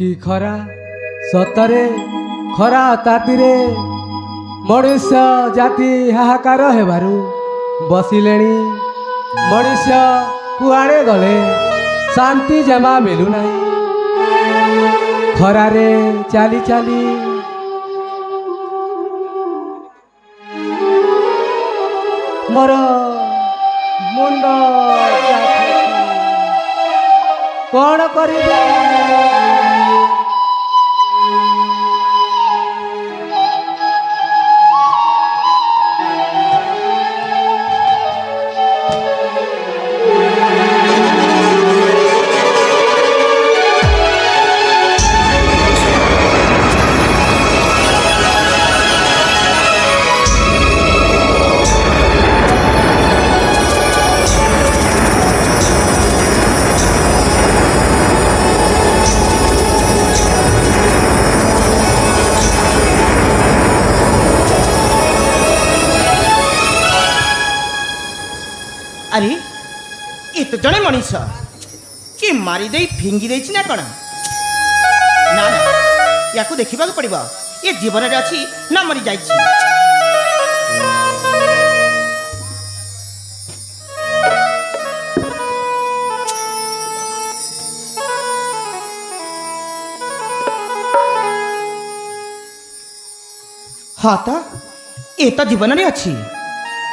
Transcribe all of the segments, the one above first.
कि खरा सतरे खरा तातीरे मनुष्य जाति हाहाकार हेबारु बसिलेणी मनुष्य कुआड़े गले शांति जमा मिलु नहीं खरारे चाली चाली मोर मुंड कौन करिबा अरे ये तो जड़े मनीष कि मारिदे फिंगी दे ना कौन ना ना या देखा पड़ो ये जीवन में अच्छी ना मरी जा हाँ तो ये तो जीवन में अच्छी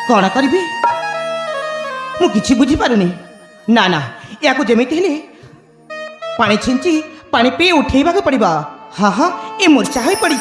कौन करी मु किछि बुझी पारुनी ना ना या जमीती हेले पानी छिंची पानी पी उठेबा को पड़िबा हाँ हाँ ये मूर्छा हो पड़ी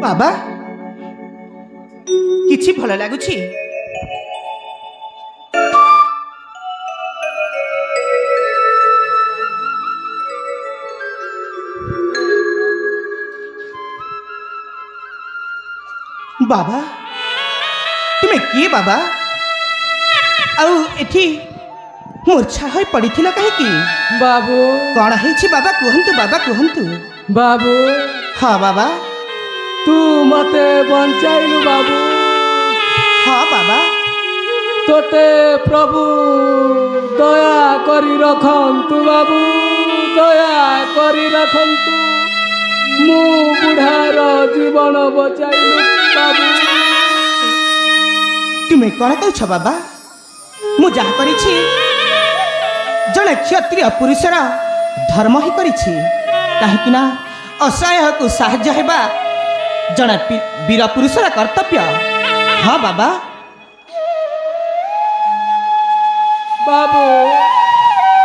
बाबा किछि भल लागुछि बाबा तुमे किए बाबा आउ एठी मूर्छा होई पड़िथिला काहे की बाबू कौन है बाबा कहतु बाबू हाँ बाबा तू मते बंचाइलु बाबू हाँ बाबा तोते प्रभु दया करी रखंतु बाबू दया करी रखंतु मु बुढ़ार जीवन बचाइलु बाबू तुमे कौन कहछ बाबा मु जहा करिछि जड़े क्षत्रिय पुरुषर धर्म ही करिछि काहेकि ना असहाय को साहाय्य हेबा जड़े वीर पुरुषर कर्तव्य हाँ बाबा बाबू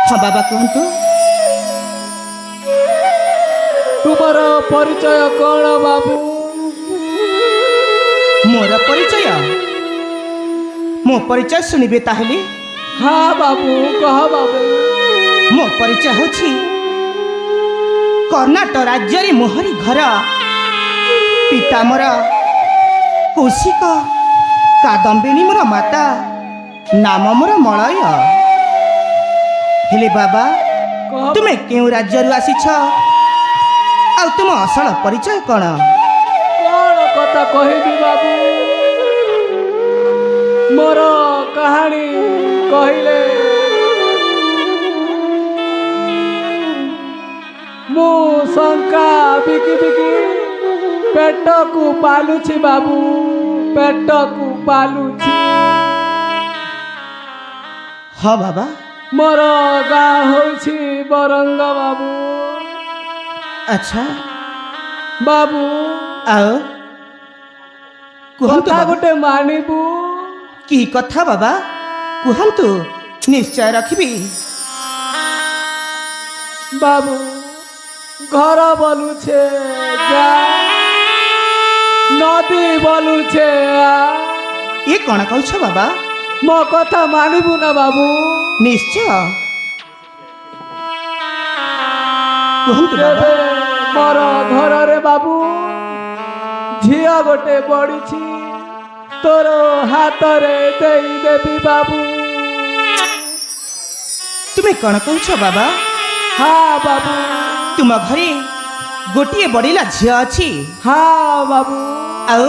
हाँ बाबा कहतु तुमर परिचय कौन बाबू मोर परिचय मो परिचय शुणिबे ताहेले हाँ बाबू कह बाबू मो परिचय होछि कर्णाटक राज्य रे मोहरी घर पिता मोर कौशिक कादम्बिनी मोर माता नाम मोर मलय हेले बाबा तुमे क्यों राज्य आसीछ आ तुम असल परिचय कौन କଥା କହିବି ବାବୁ। ମୋର କାହାଣୀ କହିଲେ ମୁଁ ଶଙ୍କା ବିକି ବିକି ପେଟକୁ ପାଲୁଛି ବାବୁ, ପେଟକୁ ପାଲୁଛି। ହଁ ବାବା। ମୋର ଗାଁ ହଉଛି ବରଙ୍ଗ ବାବୁ। ଆଚ୍ଛା ବାବୁ ଆଉ କୁହନ୍ତୁ କଥା ବାବା। ଗୋଟେ ମାନିବୁ। କି କଥା ବାବା କୁହନ୍ତୁ, ନିଶ୍ଚୟ ରଖିବି। ବାବୁ ଘର ବୋଲୁଛେ ଯା, ନଦୀ ବୋଲୁଛେ ଆ। ଏ କ'ଣ କହୁଛ ବାବା? ମୋ କଥା ମାନିବୁ ନା ବାବୁ? ନିଶ୍ଚୟ କୁହନ୍ତୁ ବାବା। ତେବେ ମୋର ଘରରେ ବାବୁ ଝିଅ ଗୋଟେ ପଡ଼ିଛି, ତୋର ହାତରେ ଦେଇଦେବି ବାବୁ। ତୁମେ କ'ଣ କହୁଛ ବାବା? ହଁ ବାବୁ। ତୁମ ଘରେ ଗୋଟିଏ ବଡ଼ିଲା ଝିଅ ଅଛି? ହଁ ବାବୁ। ଆଉ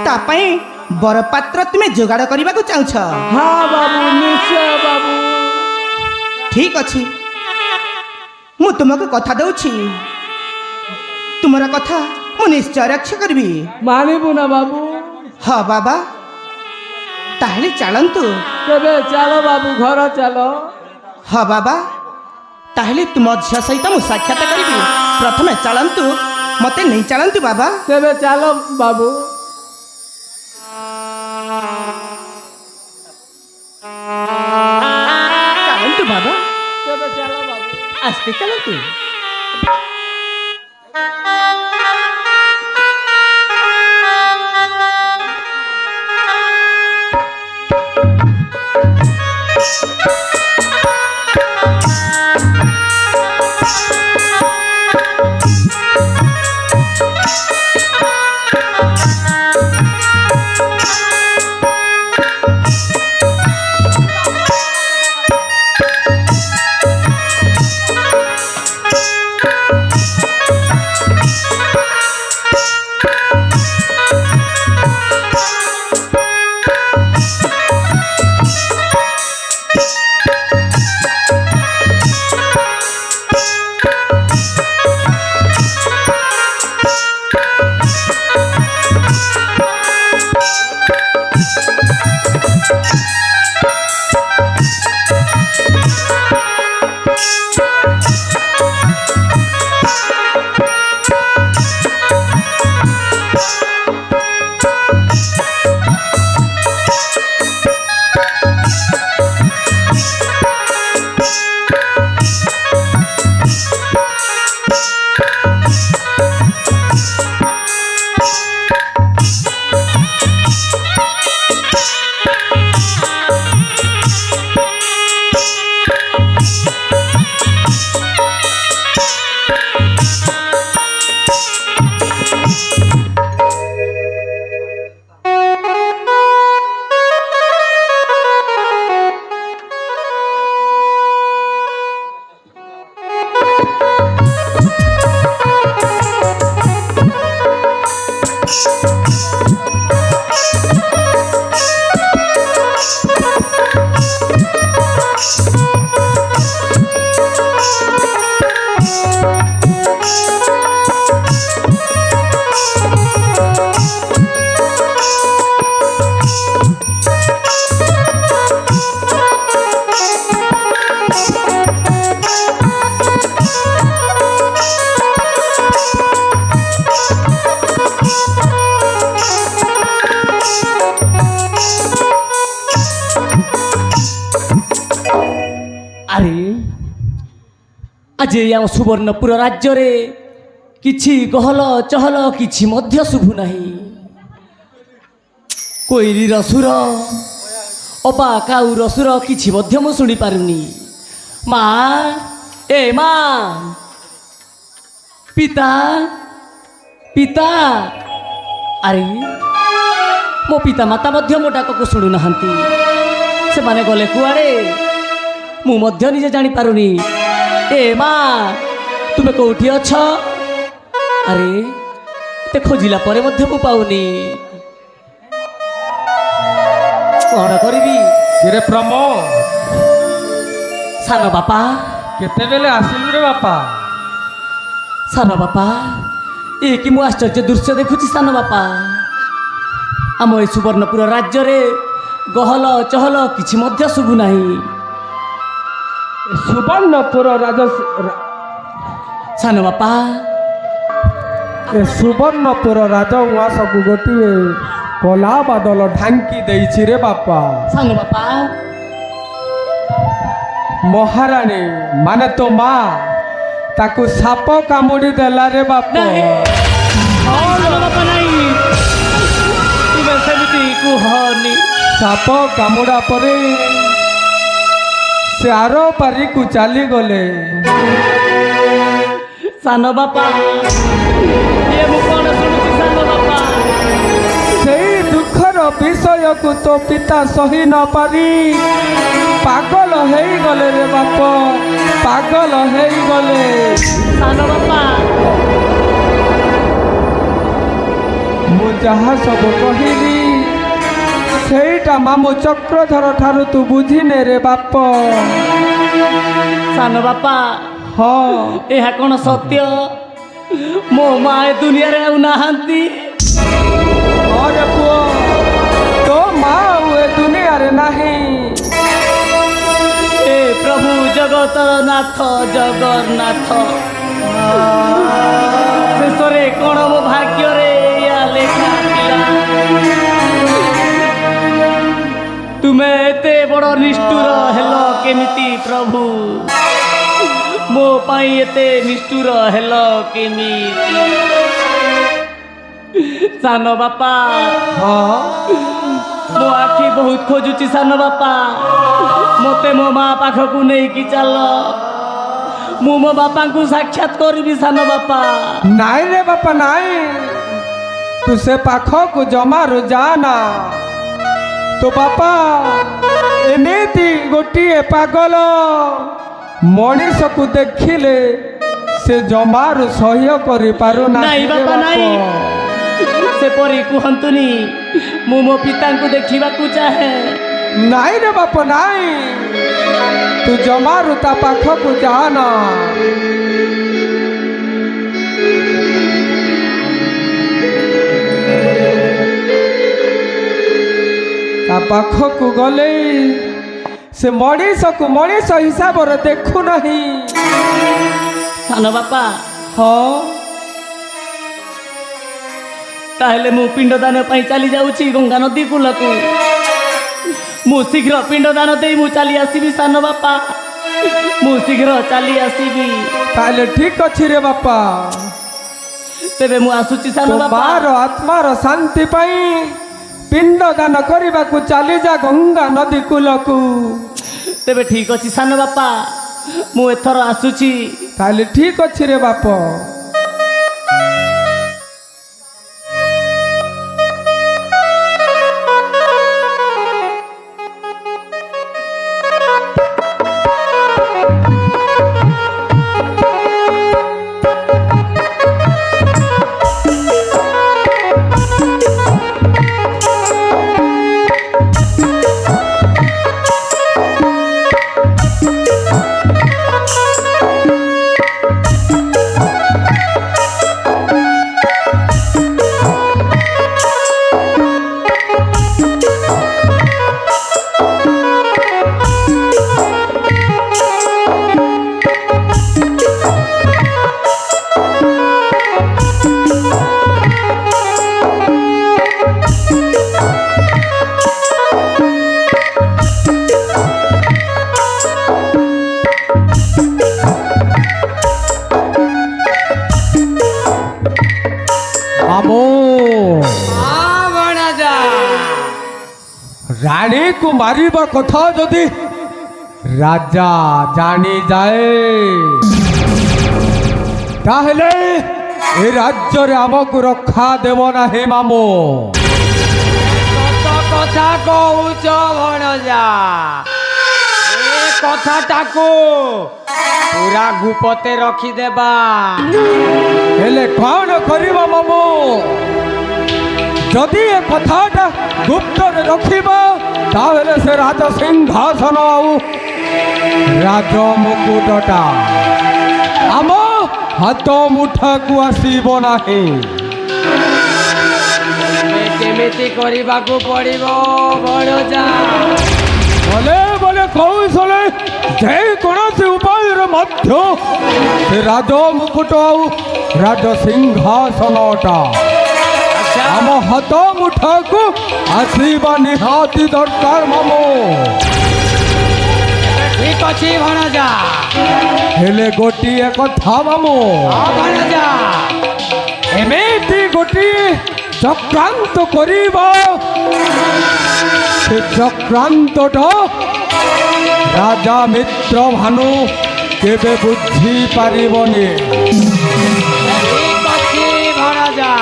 ତା ପାଇଁ ବରପାତ୍ର ତୁମେ ଯୋଗାଡ଼ କରିବାକୁ ଚାହୁଁଛ? ହଁ ବାବୁ, ନିଶ୍ଚୟ ବାବୁ। ଠିକ୍ ଅଛି, ମୁଁ ତୁମକୁ କଥା ଦେଉଛି, ତୁମର କଥା ମୁଁ ନିଶ୍ଚୟ ରକ୍ଷା କରିବି। ମାନିବୁ ନା ବାବୁ? ହଁ ବାବା, ତାହେଲେ ଚାଲନ୍ତୁ। ତେବେ ଚାଲ ବାବୁ, ଘର ଚାଲ। ହଁ ବାବା, ତାହେଲେ ତୁମ ଝିଅ ସହିତ ମୁଁ ସାକ୍ଷାତ କରିବି। ପ୍ରଥମେ ଚାଲନ୍ତୁ, ମୋତେ ନେଇ ଚାଲନ୍ତୁ ବାବା। ତେବେ ଚାଲ ବାବୁ। ଚାଲନ୍ତୁ ବାବା, ତେବେ ଚାଲ ବାବୁ। ଆସ୍ତେ ଚାଲନ୍ତୁ। ଆଜି ଆମ ସୁବର୍ଣ୍ଣପୁର ରାଜ୍ୟରେ କିଛି ଗହଲ ଚହଲ କିଛି ମଧ୍ୟ ଶୁଭୁ ନାହିଁ। କୋଇଲିର ସୁର ଅବା କାଉର ସୁର କିଛି ମଧ୍ୟ ମୁଁ ଶୁଣିପାରୁନି। ମା, ଏ ମା, ପିତା, ପିତା। ଆରେ ମୋ ପିତା ମାତା ମଧ୍ୟ ମୋ ଡାକକୁ ଶୁଣୁନାହାନ୍ତି। ସେମାନେ ଗଲେ କୁଆଡ଼େ ମୁଁ ମଧ୍ୟ ନିଜେ ଜାଣିପାରୁନି। ଏ ମା, ତୁମେ କୋଉଠି ଅଛ? ଆରେ তে খোঁজিলা পরে মধ্যে ମୁଁ ପାଉନି କ'ଣ କରିବି କିରେ ପ୍ରମୋଦ ସାନ ବାପା କେତେବେଳେ ଆସିଲୁ ରେ ବାପା? ସାନ ବାପା ଏ କି ମୁଁ ଆଶ୍ଚର୍ଯ୍ୟ ଦୃଶ୍ୟ ଦେଖୁଛି ସାନ ବାପା ଆମ ଏ ସୁବର୍ଣ୍ଣପୁର ରାଜ୍ୟରେ ଗହଲ ଚହଲ କିଛି ମଧ୍ୟ ଶୁଭୁ ନାହିଁ ସୁବର୍ଣ୍ଣପୁର ସାନ ବାପା ସୁବର୍ଣ୍ଣପୁର ରାଜଉଆସକୁ ଗୋଟିଏ କଳା ବାଦଲ ଢାଙ୍କି ଦେଇଛି ରେ ବାପା। ସାନ ବାପା ମହାରାଣୀ ମାନେ ତୋ ମା ତାକୁ ସାପ କାମୁଡ଼ି ଦେଲା ରେ ବାପା। ସାନ ବାପା ନାହିଁ ତୁମେ ସେମିତି କୁହନି ସାପ କାମୁଡ଼ା ପରେ ସେ ଆର ପାରିକୁ ଚାଲିଗଲେ। ସାନ ବାପା ଇଏ ମୁଁ କ'ଣ ଶୁଣୁଛି ସାନ ବାପା ସେଇ ଦୁଃଖର ବିଷୟକୁ ତୋ ପିତା ସହି ନ ପାରି ପାଗଳ ହେଇଗଲେ ରେ ବାପ, ପାଗଳ ହେଇଗଲେ। ସାନ ବାପା ମୁଁ ଯାହା ସବୁ କହିଲି ସେଇଟା ମାମୁଁ ଚକ୍ରଧର ଠାରୁ ତୁ ବୁଝିନେ ରେ ବାପ। ସାନ ବାପା ହଁ ଏହା କ'ଣ ସତ୍ୟ ମୋ ମା ଏ ଦୁନିଆରେ ଆଉ ନାହାନ୍ତି? ଅରେ ପୁଅ ତୋ ମା ଆଉ ଏ ଦୁନିଆରେ ନାହିଁ। ଏ ପ୍ରଭୁ ଜଗତର ନାଥ ଜଗନ୍ନାଥ ଶେଷରେ କ'ଣ ମୋ ଭାଗ୍ୟରେ ଏଇଆ ଲେଖା ଥିଲା? ତୁମେ ଏତେ ବଡ଼ ନିଷ୍ଠୁର ହେଲ କେମିତି ପ୍ରଭୁ? ମୋ ପାଇଁ ଏତେ ନିଷ୍ଠୁର ହେଲ କେମିତି? ସାନ ବାପା ହଁ ମୋ ଆଖି ବହୁତ ଖୋଜୁଛି ସାନ ବାପା ମୋତେ ମୋ ମା ପାଖକୁ ନେଇକି ଚାଲ ମୁଁ ମୋ ବାପାଙ୍କୁ ସାକ୍ଷାତ କରିବି ସାନ ବାପା। ନାଇଁ ରେ ବାପା ନାଇଁ, ତୁ ସେ ପାଖକୁ ଜମାରୁ ଯାନା। ତୋ ବାପା ଏମିତି ଗୋଟିଏ ପାଗଳ ମଣିଷକୁ ଦେଖିଲେ ସେ ଜମାରୁ ସହ୍ୟ କରିପାରୁନାହିଁ। ନାଇଁ ବାପା ନାଇଁ ସେପରି କୁହନ୍ତୁନି ମୁଁ ମୋ ପିତାଙ୍କୁ ଦେଖିବାକୁ ଚାହେଁ। ନାଇଁ ରେ ବାପ ନାଇଁ, ତୁ ଜମାରୁ ତା ପାଖକୁ ଯାନା। ତା ପାଖକୁ ଗଲେ ସେ ମଣିଷକୁ ମଣିଷ ହିସାବରେ ଦେଖୁନାହିଁ। ସାନ ବାପା ହଁ ତାହେଲେ ମୁଁ ପିଣ୍ଡଦାନ ପାଇଁ ଚାଲି ଯାଉଛି ଗଙ୍ଗା ନଦୀ କୂଳକୁ। ମୁଁ ଶୀଘ୍ର ପିଣ୍ଡଦାନ ଦେଇ ମୁଁ ଚାଲି ଆସିବି ସାନ ବାପା, ମୁଁ ଶୀଘ୍ର ଚାଲି ଆସିବି। ତାହେଲେ ଠିକ ଅଛି ରେ ବାପା। ତେବେ ମୁଁ ଆସୁଛି ସାନ ତୋ ବାପା। ମାର ଆତ୍ମାର ଶାନ୍ତି ପାଇଁ ପିଣ୍ଡଦାନ କରିବାକୁ ଚାଲିଯା ଗଙ୍ଗା ନଦୀ କୂଳକୁ। ତେବେ ଠିକ ଅଛି ସାନ ବାପା ମୁଁ ଏଥର ଆସୁଛି। ତାହେଲେ ଠିକ ଅଛି ରେ ବାପ। राणी को मारिबा कथा जदि राजा जानी जाए ताहले ए राज्य रे आमको रक्षा देव नाही मामो। सत कथा कहूच भणजा ए କଥାଟାକୁ ପୁରା ଗୁପତେ ରଖିଦେବା। ହେଲେ କ'ଣ କରିବା ମାମୁଁ? ଯଦି ଏ କଥାଟା ଗୁପ୍ତରେ ରଖିବ ତାହେଲେ ସେ ରାଜ ସିଂହାସନ ଆଉ ରାଜ ମୁକୁଟଟା ଆମ ହାତ ମୁଠାକୁ ଆସିବ ନାହିଁ। ଏବେ କେମିତି କରିବାକୁ ପଡ଼ିବ ବଡ଼ଜା? ବୋଲେ ବୋଲେ କୌଶଳେ ଯେକୌଣସି ଉପାୟରେ ମଧ୍ୟ ସେ ରାଜ ମୁକୁଟ ଆଉ ରାଜ ସିଂହାସନଟା ଆମ ହାତ ମୁଠାକୁ ଆସିବା ନିହାତି ଦରକାର ମାମୁଁ। ଠିକ୍ ଅଛି ଭଣଜା। ହେଲେ ଗୋଟିଏ କଥା ମାମୁଁ, ଭଣଜା ଏମିତି ଗୋଟିଏ ଚକ୍ରାନ୍ତ କରିବ, ସେ ଚକ୍ରାନ୍ତଟା ରାଜା ମିତ୍ର ଭାନୁ କେବେ ବୁଝିପାରିବନି। ଠିକ୍ ଅଛି ଭଣଜା।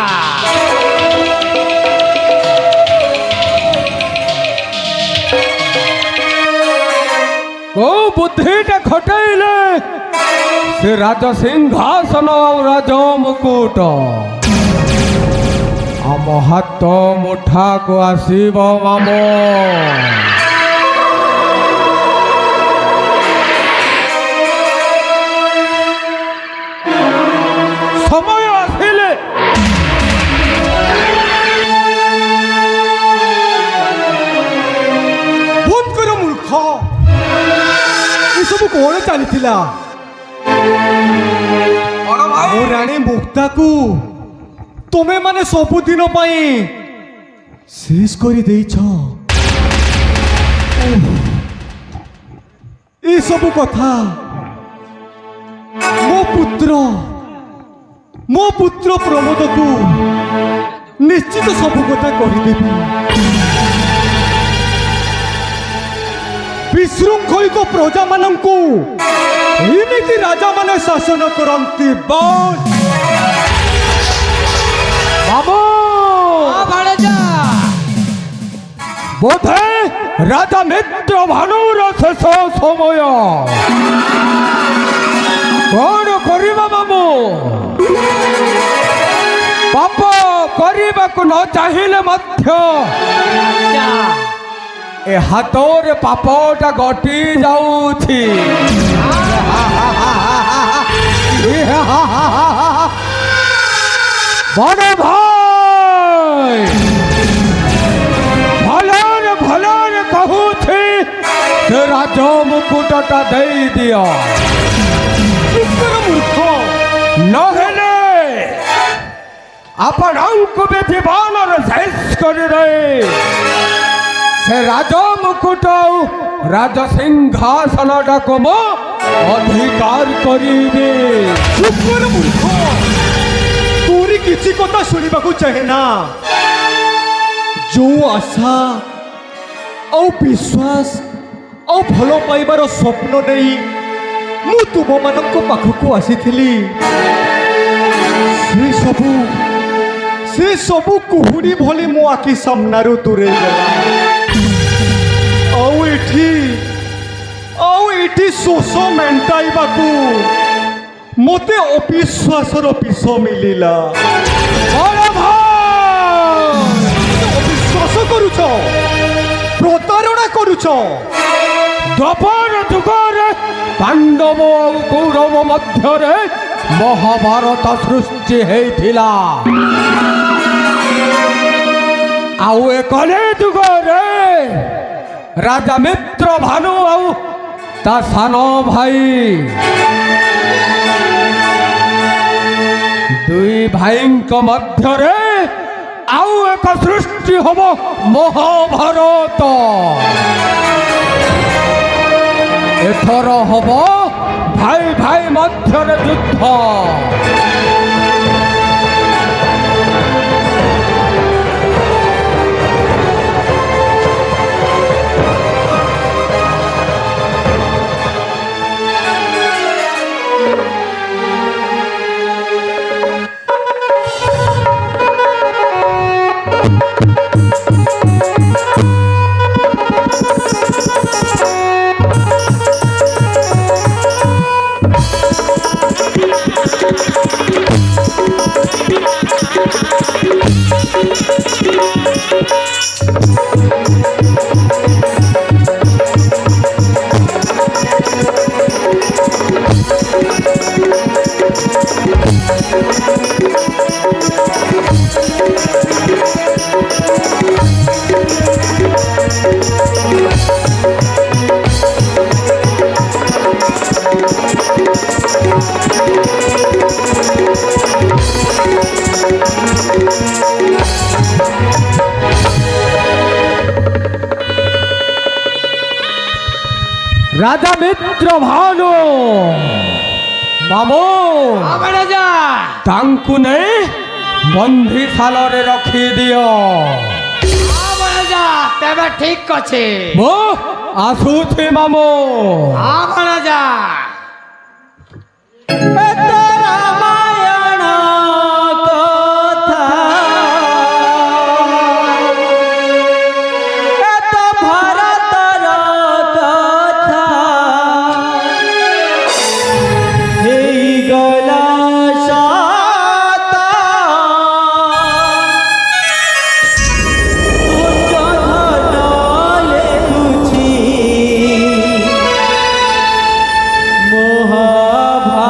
କୋଉ ବୁଦ୍ଧିଟା ଖଟେଇଲେ ସେ ରାଜ ସିଂହାସନ ଆଉ ରାଜ ମୁକୁଟ ଆମ ହାତ ମୁଠାକୁ ଆସିବ ମାମୁଁ। ସମୟ ଆସିଲେ ଭୂତଙ୍କର ମୂର୍ଖ ଏସବୁ କଣ ଚାଲିଥିଲା? ମୋ ରାଣୀ ମୁକ୍ତାକୁ ତୁମେ ମାନେ ସବୁଦିନ ପାଇଁ ଶେଷ କରିଦେଇଛ। ଏସବୁ କଥା ମୋ ପୁତ୍ର ପ୍ରମୋଦକୁ ନିଶ୍ଚିତ ସବୁ କଥା କହିଦେବି। ବିଶୃଙ୍ଖଳିତ ପ୍ରଜାମାନଙ୍କୁ ଏମିତି ରାଜାମାନେ ଶାସନ କରନ୍ତି। ମାମୁଁ ଭଣଜା ବୋଧେ ରାଜା ମିତ୍ର ଭାନୁର ଶେଷ ସମୟ। କ'ଣ କରିବା ମାମୁଁ? ପାପ କରିବାକୁ ନ ଚାହିଁଲେ ମଧ୍ୟ ଏ ହାତରେ ପାପଟା ଗଟି ଯାଉଛି। ବଡ଼ ଭାଇ ଭଲରେ ଭଲରେ କହୁଛି ସେ ରାଜ ମୁକୁଟଟା ଦେଇଦିଅ, ମୂର୍ଖ ନହେଲେ ଆପଣଙ୍କୁ ବି ଜୀବନରେ ଶେଷ କରିଦେଇ ସେ ରାଜ ମୁକୁଟ ଆଉ ରାଜ ସିଂହାସନଟାକୁ ମୁଁ ଅଧିକାର କରିବି। ମୂର୍ଖ ତୋରି କିଛି କଥା ଶୁଣିବାକୁ ଚାହେଁ ନା। ଯୋଉ ଆଶା ଆଉ ବିଶ୍ୱାସ ଆଉ ଭଲ ପାଇବାର ସ୍ୱପ୍ନ ନେଇ ମୁଁ ତୁମମାନଙ୍କ ପାଖକୁ ଆସିଥିଲି, ସେ ସବୁ କୁହୁଡ଼ି ଭଳି ମୋ ଆଖି ସାମ୍ନାରୁ ଦୂରେଇ ଗଲା। ଆଉ ଏଠି ଶୋଷ ମେଣ୍ଟାଇବାକୁ ମୋତେ ଅବିଶ୍ୱାସର ବିଷ ମିଳିଲା। ଅବିଶ୍ୱାସ କରୁଛ, ପ୍ରତାରଣା କରୁଛ। ଦ୍ୱାପର ଯୁଗରେ ପାଣ୍ଡବ ଆଉ କୌରବ ମଧ୍ୟରେ ମହାଭାରତ ସୃଷ୍ଟି ହେଇଥିଲା। ଆଉ ଏ କଳି ଯୁଗରେ ରାଜା ମିତ୍ର ଭାନୁ ଆଉ ତା ସାନ ଭାଇ ଦୁଇ ଭାଇଙ୍କ ମଧ୍ୟରେ ଆଉ ଏକ ସୃଷ୍ଟି ହବ ମହାଭାରତ। ଏଥର ହବ ଭାଇ ଭାଇ ମଧ୍ୟରେ ଯୁଦ୍ଧ। রাজা মিত্র ভানু মামু মহারাজা ତାଙ୍କୁ ନେଇ ବନ୍ଦିଶାଳରେ ରଖିଦିଅ। মহারাজା তেবে ঠিক আছে ମୁଁ ଆସୁଛି ମାମୁ। মহারাজা ରାମାୟଣ କଥା ଏତ ଭାରତର କଥା ହେଇଗଲା ସତ ଦୁର୍ଯ୍ୟୋଧନ ଲେଖୁଛି ମହାଭାରତ।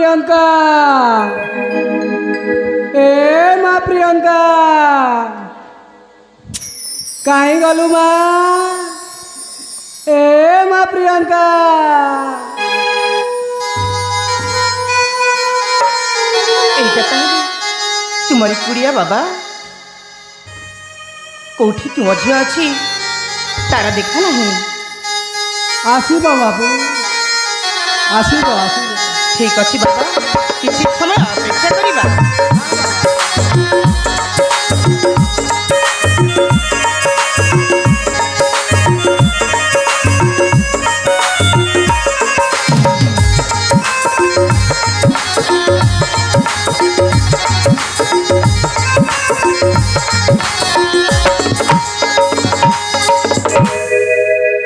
प्रियंका ए माँ प्रियंका कहीं गलु माँ ए माँ प्रियंका এইটা তাহলে তোমার কুড়িয়া বাবা কোঠি তুম ঝিଅ ଅଛି তারা দেখা ନାହିଁ आसब बाबू आसब आसब ঠিক ଅଛି বাবা କିଛି ସମୟ ଅପେକ୍ଷା କରିବା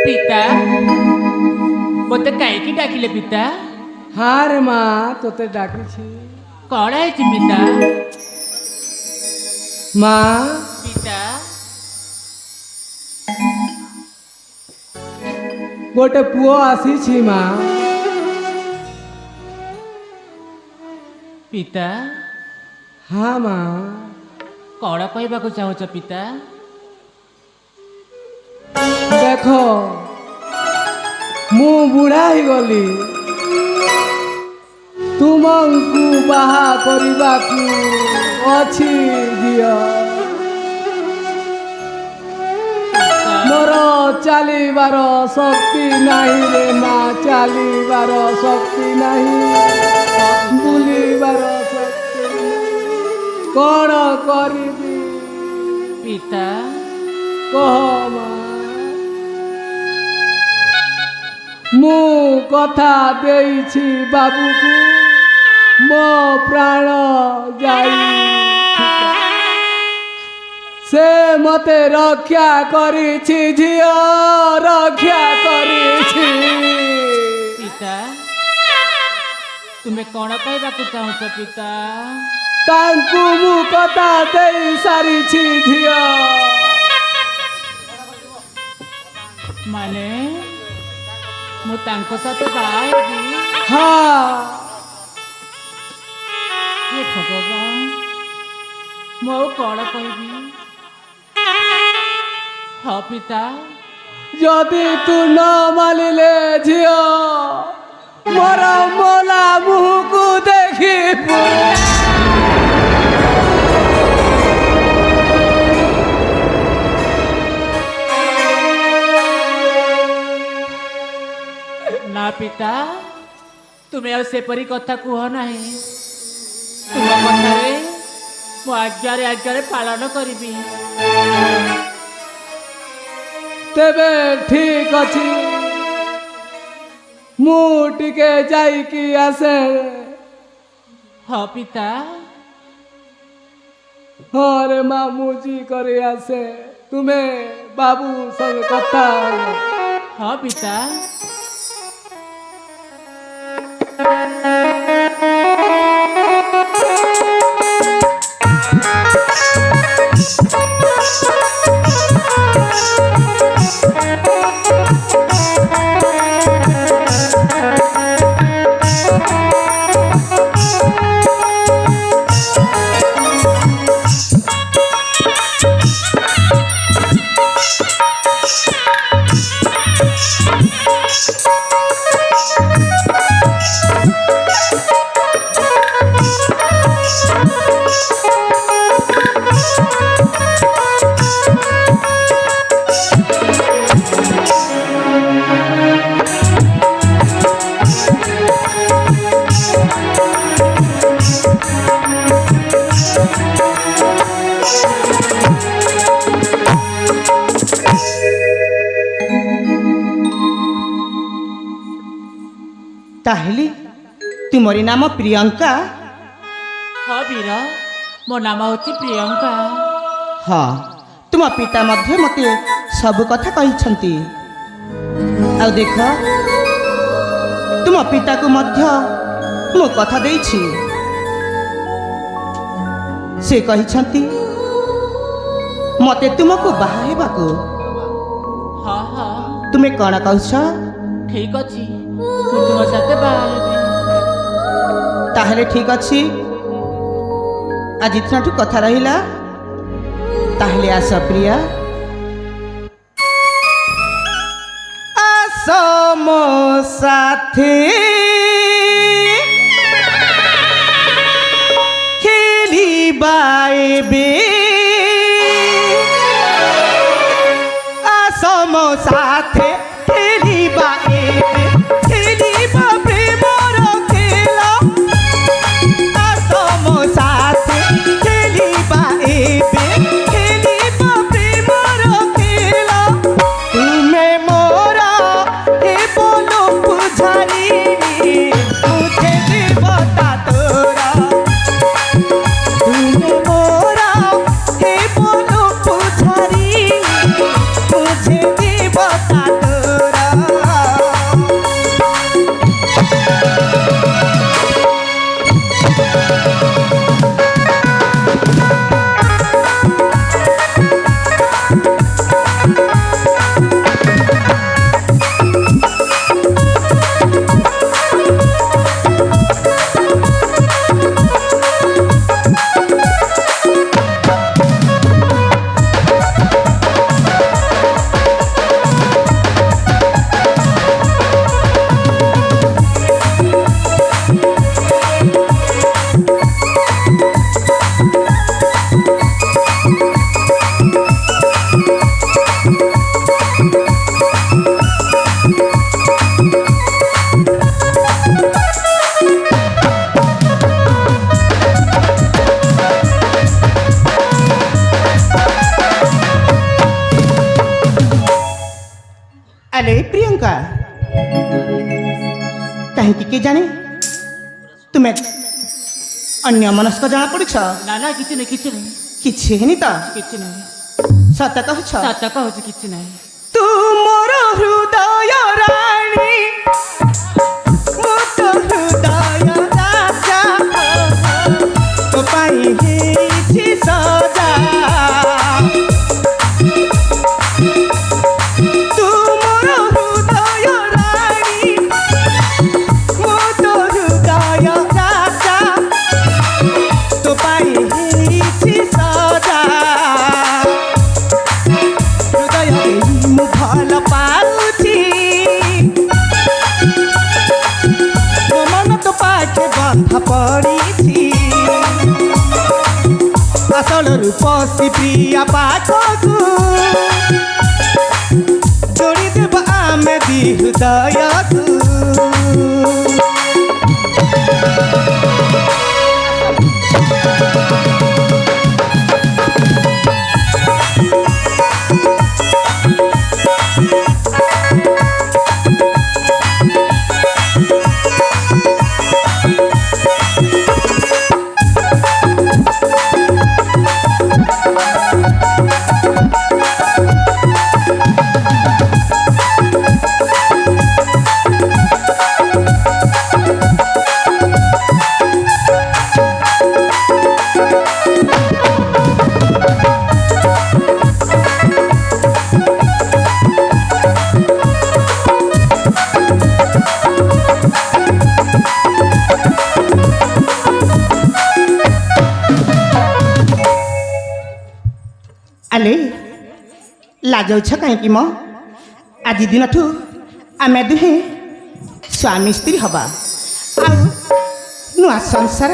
पिता मत कहीं डाकिले पिता हाँ रे माँ तोते डाकी कौन है पिता माँ पिता गोटे पुओ आसी माँ पिता हाँ माँ कौन कहवाक चाहूच पिता देख मु बुढ़ा ही गली तुमको बाहा करबाकू अछि झियो मोर चलीबार शक्ति नहीं रे माँ चलीबार शक्ति नहीं बुलीबार शक्ति नहीं कौन करिबी पिता कह माँ मु कथा देइछि बाबूकू मो प्राण जाई से मते रक्षा करिछि झियो रक्षा करिछि पिता तुम्हें कौन कहवाक चाहूच पिता तांकू मु कथा देई सारिछि झियो माने मु तांको साथे बाहा हेबी हाँ हे भगवान मो कौन कहबी हाँ पिता यदि तू न मानिले झियो मोर मोला मुहको देखिबू ना पिता तुम्हें और सेपरी कथा कह ना तुम कथारे मो आज्ञारे पालन करी तेबे ठीक अछि मु टिके जाइकी आसे हाँ पिता हाँ रे मामूजी करे आसे तुम्हें बाबू संग कथा हाँ पिता ताहली तुमरी नाम प्रियंका हाँ वीर मो नाम हूँ प्रियंका हाँ तुम पिता मध्य मते सब कथा कहिछंती आ देख तुम पिता को मध्य मो कथा देइछि से कहिछंती मते तुमको बाहा हेबाको हाँ हाँ तुमे कण कहछ ठीक अच्छी तुम साथे बाहा हेबी ताहले ठीक अच्छी आज इतना ठू कथा रहिला ताहले आस प्रिया आस मो साथी खेलिबा एबे आस मो साथे खेलिबा एबे खेलिबा प्रेमर खेला आस मो साथे खेलिबा एबे खेलिबा प्रेमर खेला तुमे मोरा हे बोलो पुजारी मुझे देवता तोरा तुमे मोरा हे बोलो पुजारी मुझे देवता तोरा अरे प्रियंका कहीं के जाने तुम्हें अन्य मनस्क जना पड़छ ନା ନା କିଛି ନାହିଁ କିଛି ନାହିଁ किछि हेनी त କିଛି ନାହିଁ सत कहछ ସତ କହୁଛି କିଛି ନାହିଁ तू मोर हृदय रानी मो तो हृदय राजा तो पाई हेछि सजा तू मोर हृदय रानी मो तो हृदय राजा तो पाई हेछि सजा हृदय मु भल पाउछि मो मन तो पाखे बंधा पड़िछि असल रूप से प्रिया पाखकु जोड़ी देव आमे दी हृदयकु आले लाजौछ कहीं म आज दिन ठू आम दुहे स्वामी स्त्री हवा आ नुआ संसार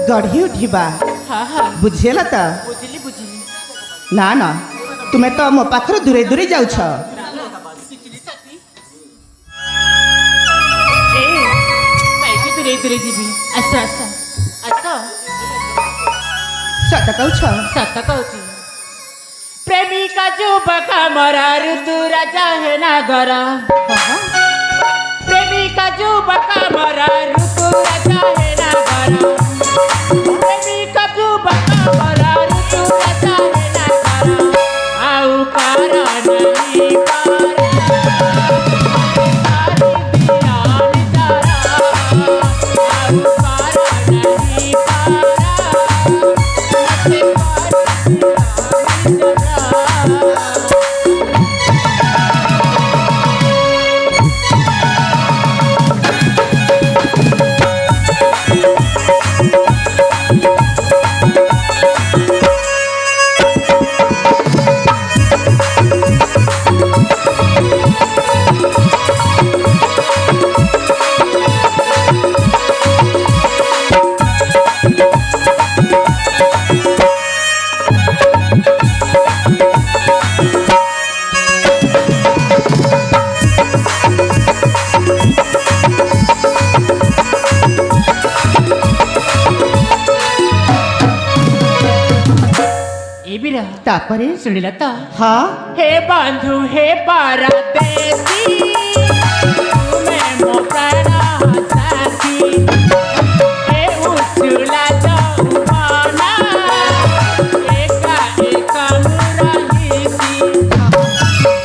गढ़ी उठा ହଁ ହଁ बुझेला त ବୁଝିଲି ବୁଝିଲି ना ना तुम्हें तो मो पाखर दूरे दूरे जाउछ ଏ କାହିଁକି ଦୂରେଇ ଦୂରେଇ ଯିବି ଆସ ଆସ ଆସ सत कहछ ସତ କହୁଛି ପ୍ରେମିକା ଯୁବକ ମରା ଋତୁ ରାଜା ହେ ନାଗର ପ୍ରେମିକା ଯୁବକ ମରା ଋତୁ ରାଜା ହେ ନାଗର ପ୍ରେମିକା ଯୁବକ ମରା ଋତୁ ରାଜା ହେ ନାଗର ଆଉ କାର ନାହିଁ तापरे ଶୁଣିଲା ତ हाँ हे बंधु हे परदेसी तुम्हें मो प्राण साथी हे उछुला जौवना एका एका मुरहिसी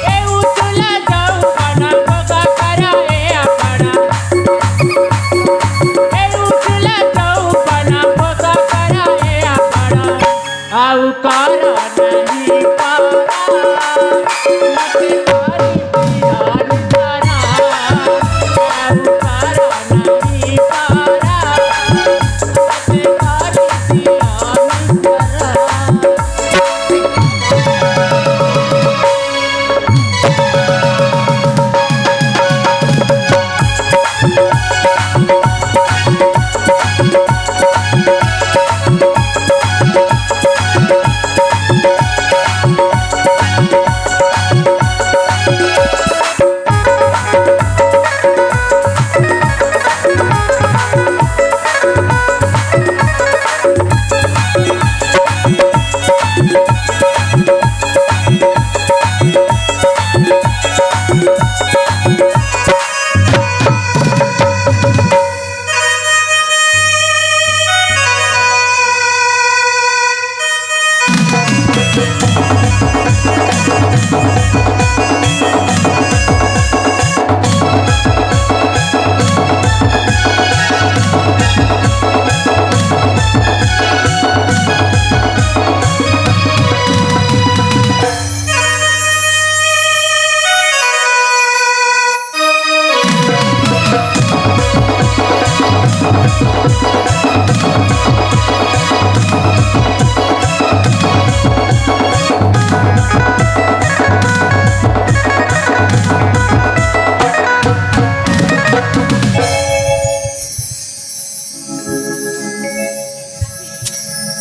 हे उछुला जौवना भोग कर हे अपना हे उछुला जौवना भोग कर हे अपना आउ कर नहीं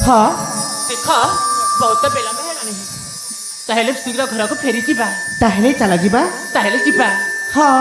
हाँ देख बहुत विलम्ब है ताहेले शीघ्र घर को फेरी जीवा ताहले चला जीवा ताहेले जीवा हाँ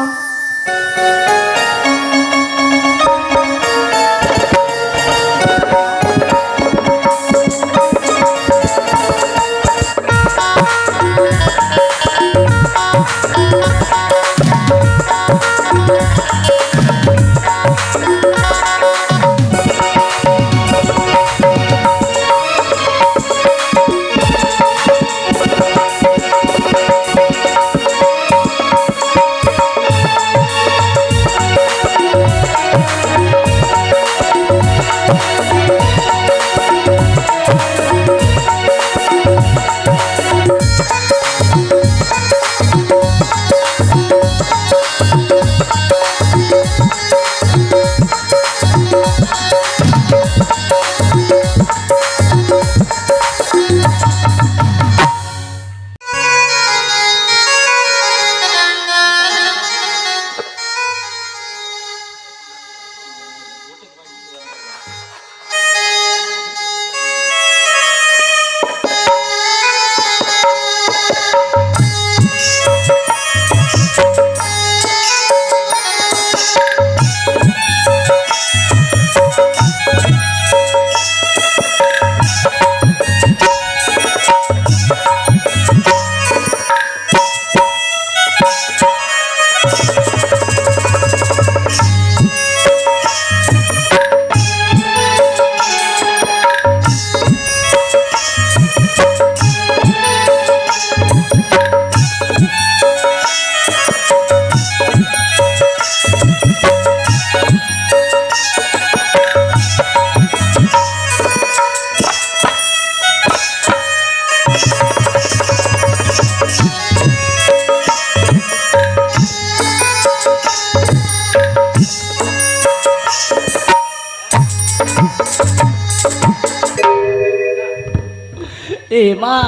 ए माँ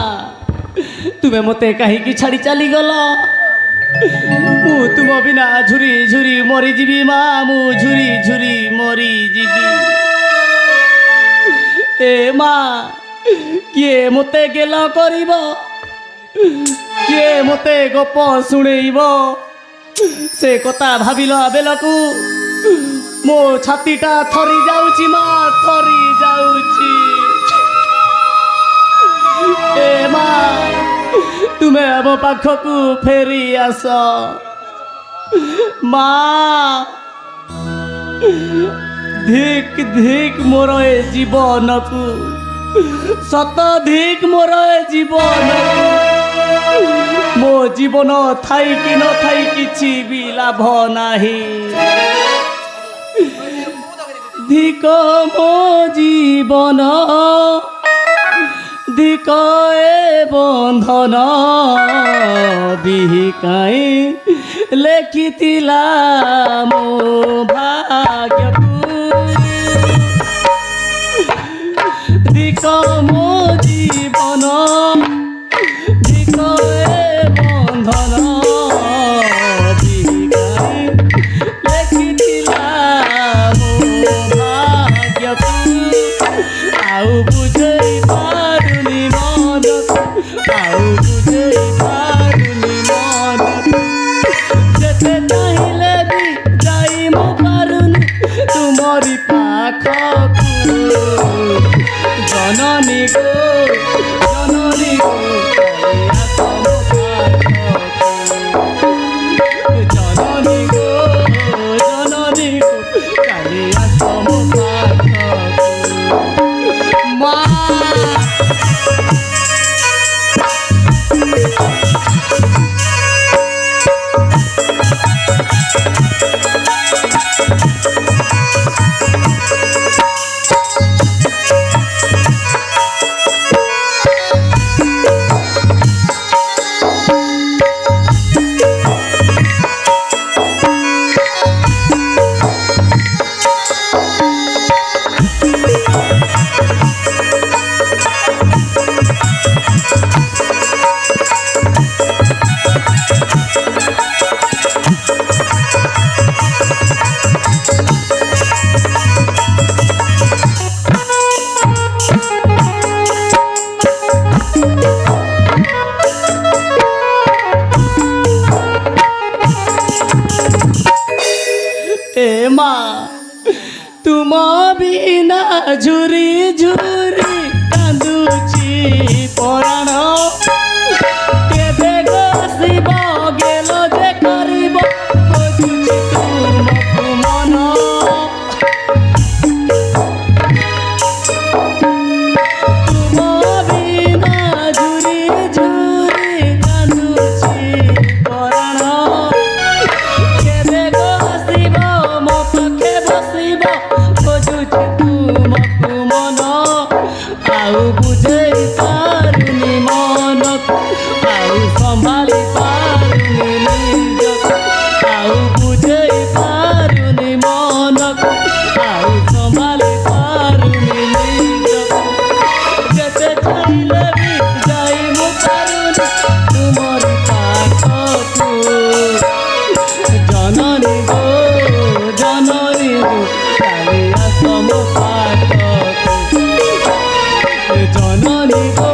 तुम्हें मते कहीं छाड़ी चली गल मु तुम बिना झुरी झुरी मरी जीवी माँ मु झुरी झुरी मरी जीवी ए माँ किए मते गेल करिब किए मते गप शुणेब से कथा भाविला बेलकू मो छातीटा थरी जाउची माँ थरी जाउची ଏ ମା ତୁମେ ଆମ ପାଖକୁ ଫେରି ଆସ ମା। ଧିକ୍ ଧିକ୍ ମୋର ଏ ଜୀବନକୁ, ସତ ଧିକ୍ ମୋର ଏ ଜୀବନକୁ। ମୋ ଜୀବନ ଥାଇ କି ନ ଥାଇ କିଛି ବି ଲାଭ ନାହିଁ। ଧିକ ମୋ ଜୀବନ, ଧିକ ଏ ବନ୍ଧନ, ବିକାଇ ଲେଖିଥିଲା ମୋ ଭାଗ୍ୟକୁ। ଧିକ ମୋ ଜୀବନ, ଧିକ ଏ ବନ୍ଧନ, ବିକାଇ ଲେଖିଥିଲା ମୋ ଭାଗ୍ୟକୁ। ଆଉ ବୁଝେଇ ପାରୁନି ମନକୁ, ଆଉ ବୁଝେଇ ପାରୁନି ମନକୁ। ଯେତେ ଚାହିଁଲେ ବି ଯାଇ ମୁଁ ପାରୁନି ତୁମରି ପାଖକୁ। ଜନନୀ ଗୋ, ଜନନୀ ଗୋ, ଆସ ମୋ ପାଖକୁ। ଜନନୀ ଗୋ, ଜନନୀ ଗୋ, କାଲି ଆସ ମୋ ପାଖକୁ। ମା तुम बिना झुरी झुरी कांदुची पराण। केबे गसिब गेल जे करिब खोजुची तुमको मन। तुम बिना झुरी झुरी कांदुची पराण। केबे गसिब मो पाखे बसिब खोजुची तुमको मन। आउ बुझेई पारुनी मनକୁ, आउ संभाली पारुनी ନିଜକୁ। आउ बुझेई पारुनी मनକୁ, आउ संभाली पारुनी ନିଜକୁ। ଯେତେ ଚାହିଁଲେ ବି ଯାଇ ମୁଁ ପାରୁନି ତୁମରି ପାଖକୁ। ଜନନୀ ଗୋ, ଜନନୀ ଗୋ, କାଲି ଆସ ମୋ ପାଖକୁ। ଜନନୀ ଗୋ,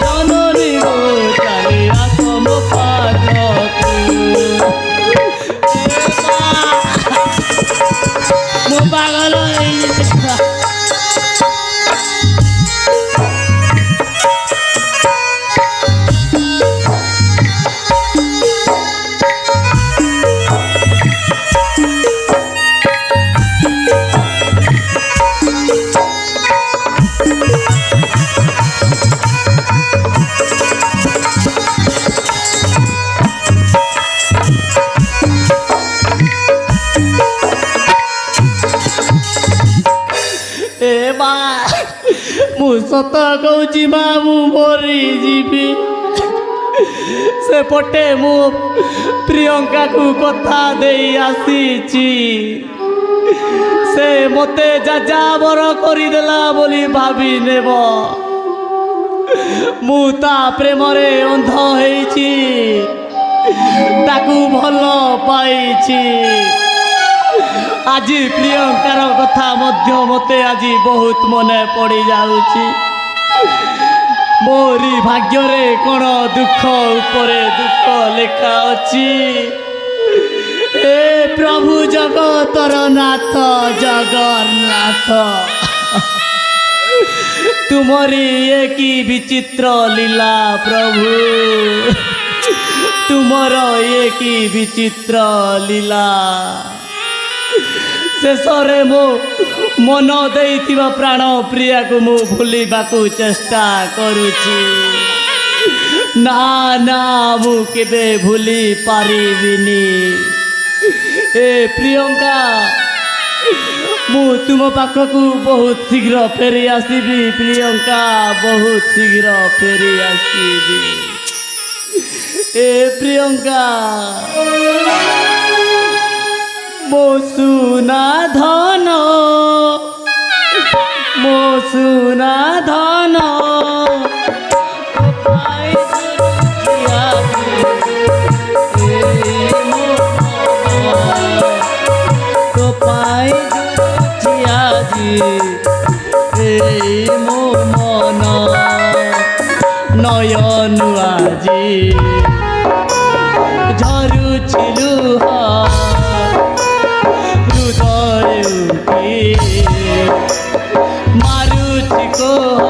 ଜନନୀ ଗୋ, କାଲି ଆସ ମୋ ପାଖକୁ। ମୁଁ ପାଗଳ ହେଇଯିବି। ए मା मु सत कहूँ मा मु मरी जीवी। सेपटे मु प्रियंका को कथा दे आसीची। से मते जाजाबर करदेला बोली भाभी नेब। मु ता प्रेम रे अंध होईची, ताकू भल पाईची। आज प्रियंकार कथा मध्य मते आज बहुत मने पड़ी जाउची। मोरी भाग्य रे कोन दुख उपरे दुख लेखा अछि। ए प्रभु जगतर नाथ जगन्नाथ तुम्हारी ये की विचित्र लीला प्रभु, तुमर ये की विचित्र लीला। शेषरे मो मन देइथिबा प्राण प्रिया को मु भूलिबाकू चेष्टा करुछि। ना ना मु केबे भूली पारिबिनी। ए प्रियंका, मु तुम पाखकू बहुत शीघ्र फेरी आसीबी प्रियंका, बहुत शीघ्र फेरी आसीबी। ए प्रियंका, मो सुना धन, मो सुना धन মো মন নয়ন আজি ঝরুছিলু হৃদয় মারুছি কোহ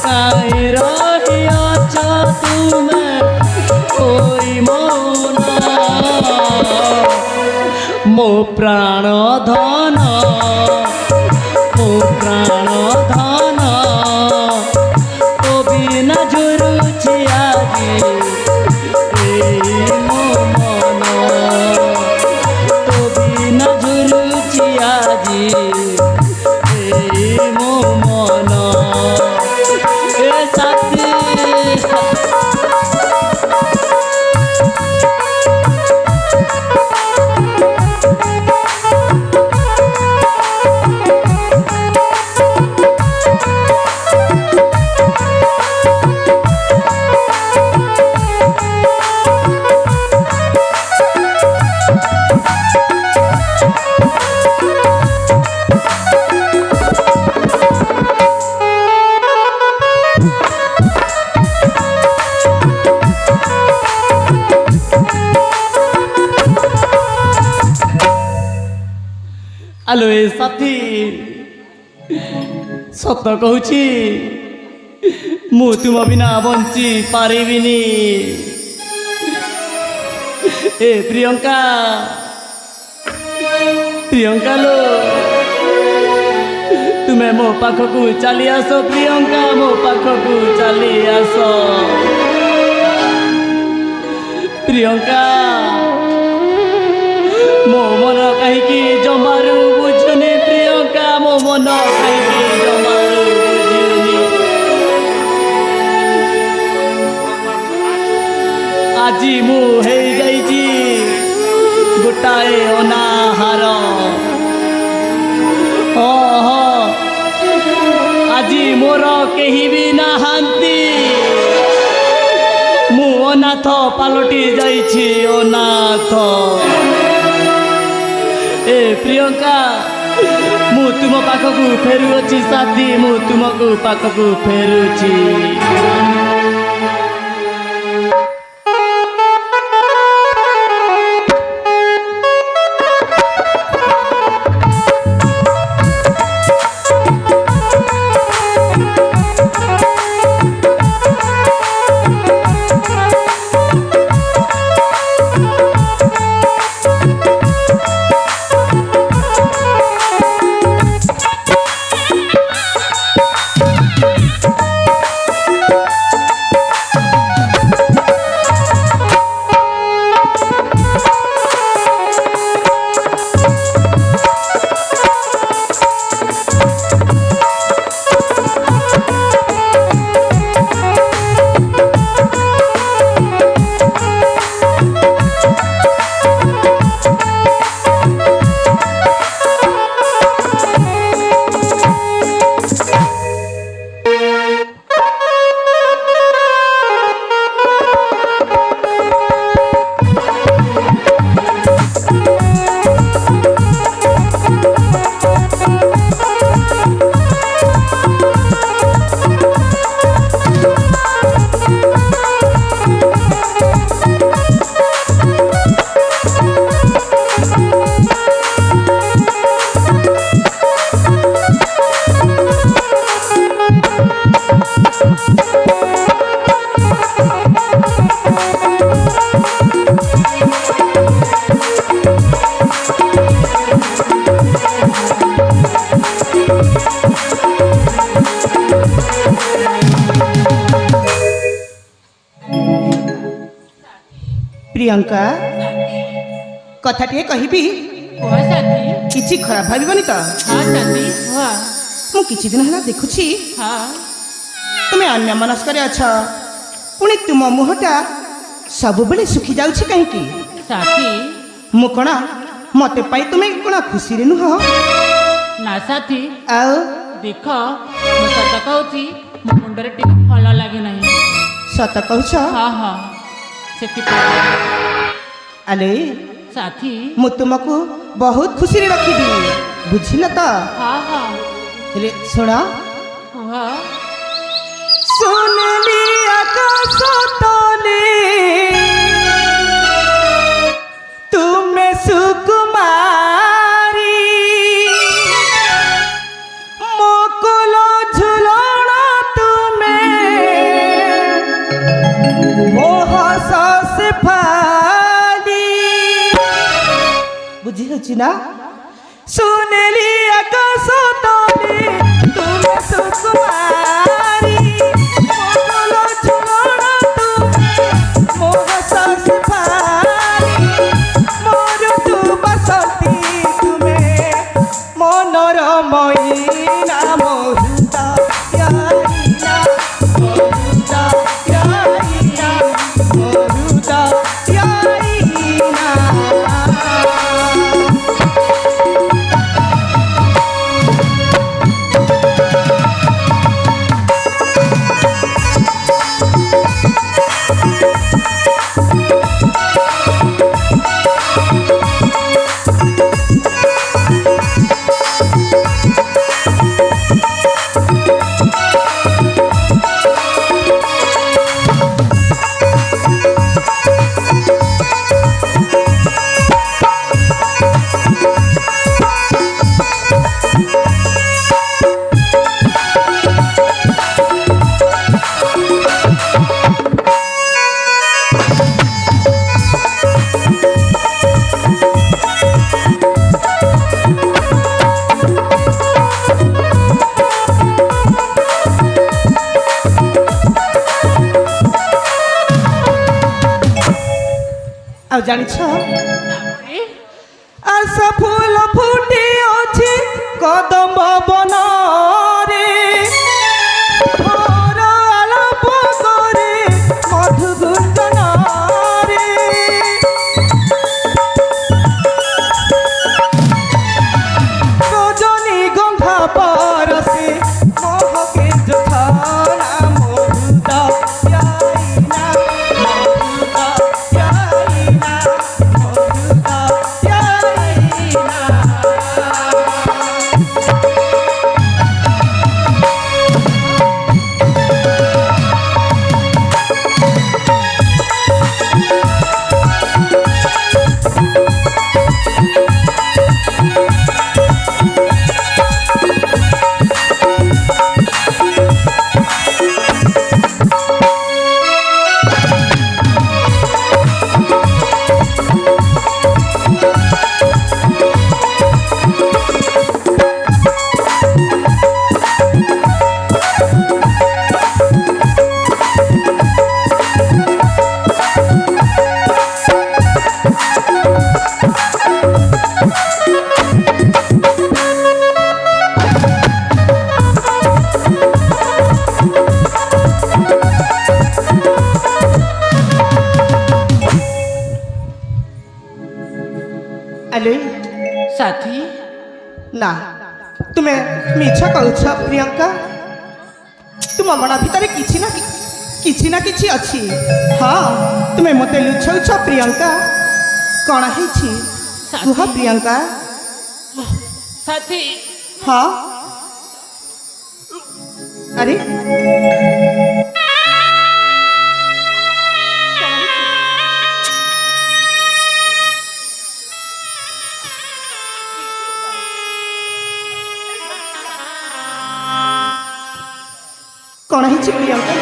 কাই রহিয়াছ তুমি ওই মন মো প্রাণ ধন, মো প্রাণ ধন তো বিনা ঝুরুছি আজি এই মো মন, তো বিনা ঝুরুছি আজি এই মো মন। এ সাথী আলো এ সাথী সত কହୁছি, মু তুম বিনা বঞ্চি পারিবিনি। এ প্রিয়ঙ্কা, প্রিয়ঙ্কা লো, তুমি মো পাখকু চালি আস প্রিয়ঙ্কা, মো পাখকু চালি আস প্রিয়ঙ্কা। মো মন কাহিকি জমারু বুঝুনি প্রিয়ঙ্কা, মো মন কাহিকি জমারু বুঝুনি। আজি মু হেই যাইছি গোটাଏ অনাহার। আজি মোর কেহি বি নাহান্তি, মু অনাথ পালটি যাইছি অনাথ। ए प्रियंका, मु तुम पाखकू फेरुची साथी, मु तुमको पाखकू फेरुची। ପ୍ରିୟଙ୍କା କଥାଟିଏ କହିବି କୁହ ସାଥୀ। କିଛି ଖରାପ ଭାବିବନି ତ? ହଁ ସାଥୀ କୁହ। ମୁଁ କିଛି ଦିନ ହେଲା ଦେଖୁଛି ହଁ ତୁମେ ଅନ୍ୟ ମନସ୍କରେ ଅଛ, ପୁଣି ତୁମ ମୁହଁଟା ସବୁବେଳେ ଶୁଖି ଯାଉଛି କାହିଁକି? ସାଥୀ। ମୁଁ କ'ଣ ମତେ ପାଇ ତୁମେ କ'ଣ ଖୁସିରେ ନୁହଁ? ନା ସାଥୀ ଆଉ ଦେଖ ମୁଁ ସତ କହୁଛି ମୋ ମୁଣ୍ଡରେ ଟିକେ ଭଲ ଲାଗେ ନାହିଁ। ସତ କହୁଛ? ହଁ ହଁ ସେଥିପାଇଁ ଆଲେ ସାଥୀ। ମୁଁ ତୁମକୁ ବହୁତ ଖୁସିରେ ରଖିବି, ବୁଝିଲ ତ? ହଁ ହଁ ହେଲେ ଶୁଣ, କୁହ। ସୁନେଲି ଆକାଶ ତଳେ ତୁମେ ସୁକୁମାରୀ, ମୁକୁଲ ଝୁଲଣ ତୁମେ ମୋହ ଶଶି ଫାଲି। ବୁଝି ହେଉଛି ନା? ସୁନେଲି ଆକାଶ ତଳେ ତୁମେ ସୁକୁମାରୀ, ମୁକୁଲ ଝୁଲଣ ତୁମେ ମୋହ ଶଶି ଫାଲି, ମୋର ତୁ ବସନ୍ତି ତୁମେ ମନର ମଇନା ମୋହୁତା ୟାଇନା, ମୋହୁତା ୟାଇନା, ମୋହୁତା ୟାଇନା। ଆଉ ଜାଣିଛ, ଆସ ଫୁଲ ଫୁଟି ଅଛି କଦମ୍ବ ବନରେ, ମୋର ଆଳାପ କରେ ମଧୁ ଗୁଞ୍ଜନରେ, রজনী গন্ধা পরশে মোহকে যথানা মোহুতা য়াইনা, মোহুতা য়াইনা, মোহুতা য়াইনা। ଆଲେ ସାଥୀ ନା, ତୁମେ ମିଛ କହୁଛ ପ୍ରିୟଙ୍କା। ତୁମ ମନ ଭିତରେ କିଛି ନା କିଛି ଅଛି। ହଁ, ତୁମେ ମୋତେ ଲୁଛଉଛ ପ୍ରିୟଙ୍କା। କ'ଣ ହେଇଛି କୁହ ପ୍ରିୟଙ୍କା? ସାଥୀ ହଁ, ଆରେ କ'ଣ ହେଇଛି ପ୍ରିୟଙ୍କା?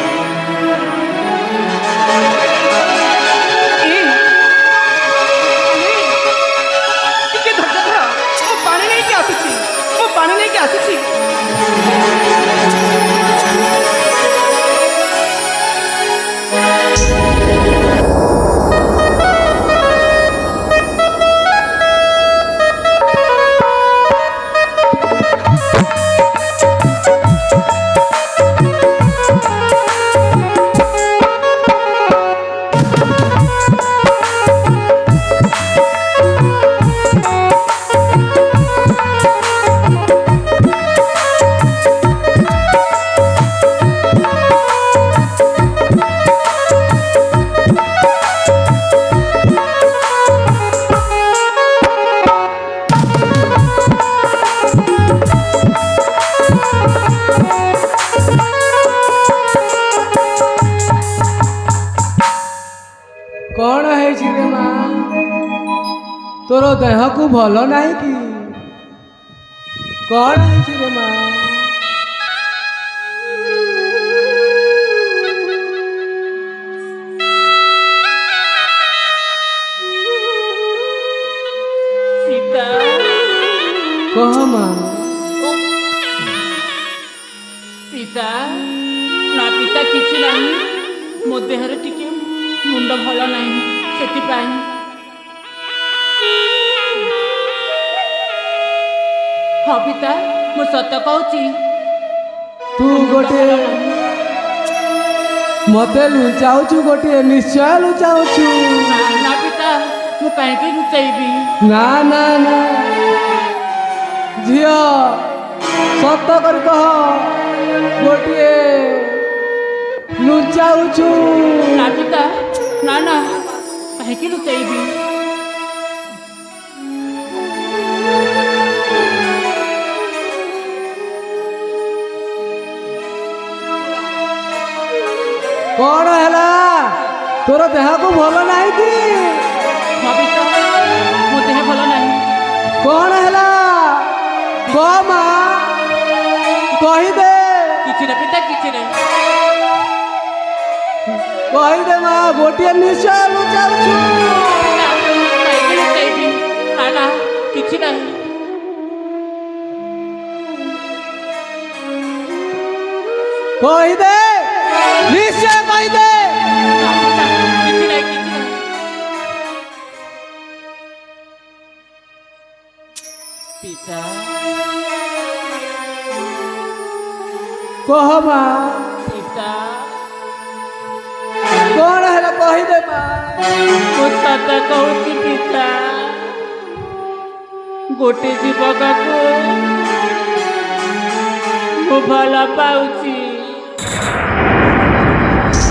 ଟିକେ ଧୈର୍ଯ୍ୟ ଧର, ମୁଁ ପାଣି ନେଇକି ଆସୁଛି, ମୁଁ ପାଣି ନେଇକି ଆସୁଛି। କ'ଣ ହେଇଛି ରେ ମା ତୋର ଦେହକୁ ଭଲ ନାହିଁ କି କ'ଣ ହେଇଛି ରେ ମା ପିତା କହ ମା ପିତା ନା ପିତା କିଛି ନାହିଁ ମୋ ଦେହରେ ଟିକେ ମୁଣ୍ଡ ଭଲ ନାହିଁ ସେଥିପାଇଁ ହଁ ପିତା ମୁଁ ସତ କହୁଛି ତୁ ଗୋଟିଏ ମତେ ଲୁଚାଉଛୁ ଗୋଟିଏ ନିଶ୍ଚୟ ଲୁଚାଉଛୁ ନା ନା ପିତା ମୁଁ କାହିଁକି ଲୁଚାଇବି ନା ନା ନା ଝିଅ ସତ କରି କହ ଗୋଟିଏ ଲୁଚାଉଛୁ ନା ପିତା ନା ନା କାହିଁକି ଲୁଚାଇବି କ'ଣ ହେଲା ତୋର ଦେହକୁ ଭଲ ନାହିଁ କି ହଁ ପିତା ମୋ ଦେହ ଭଲ ନାହିଁ କ'ଣ ହେଲା କହ ମା କହିଦେ କିଛି ନା ପିତା କିଛି ନାହିଁ କହିଦେ ମା ଗୋଟିଏ ନିଶ୍ଚୟ ଲୁଚାଉଛୁ ନା, କାହିଁକି ଲୁଚାଇବି ନା ନା କିଛି ନାହିଁ କହିଦେ ନିଶ୍ଚୟ କହିଦେ ନା, ପିତା, କିଛି ନାହିଁ କିଛି ନାହିଁ ପିତା କହ ମା ପିତା କ'ଣ ହେଲା କହିଦେ ମା ମୁଁ ସତ କହୁଛି ପିତା ଗୋଟେ ଯୁବକକୁ ମୁଁ ଭଲ ପାଉଛି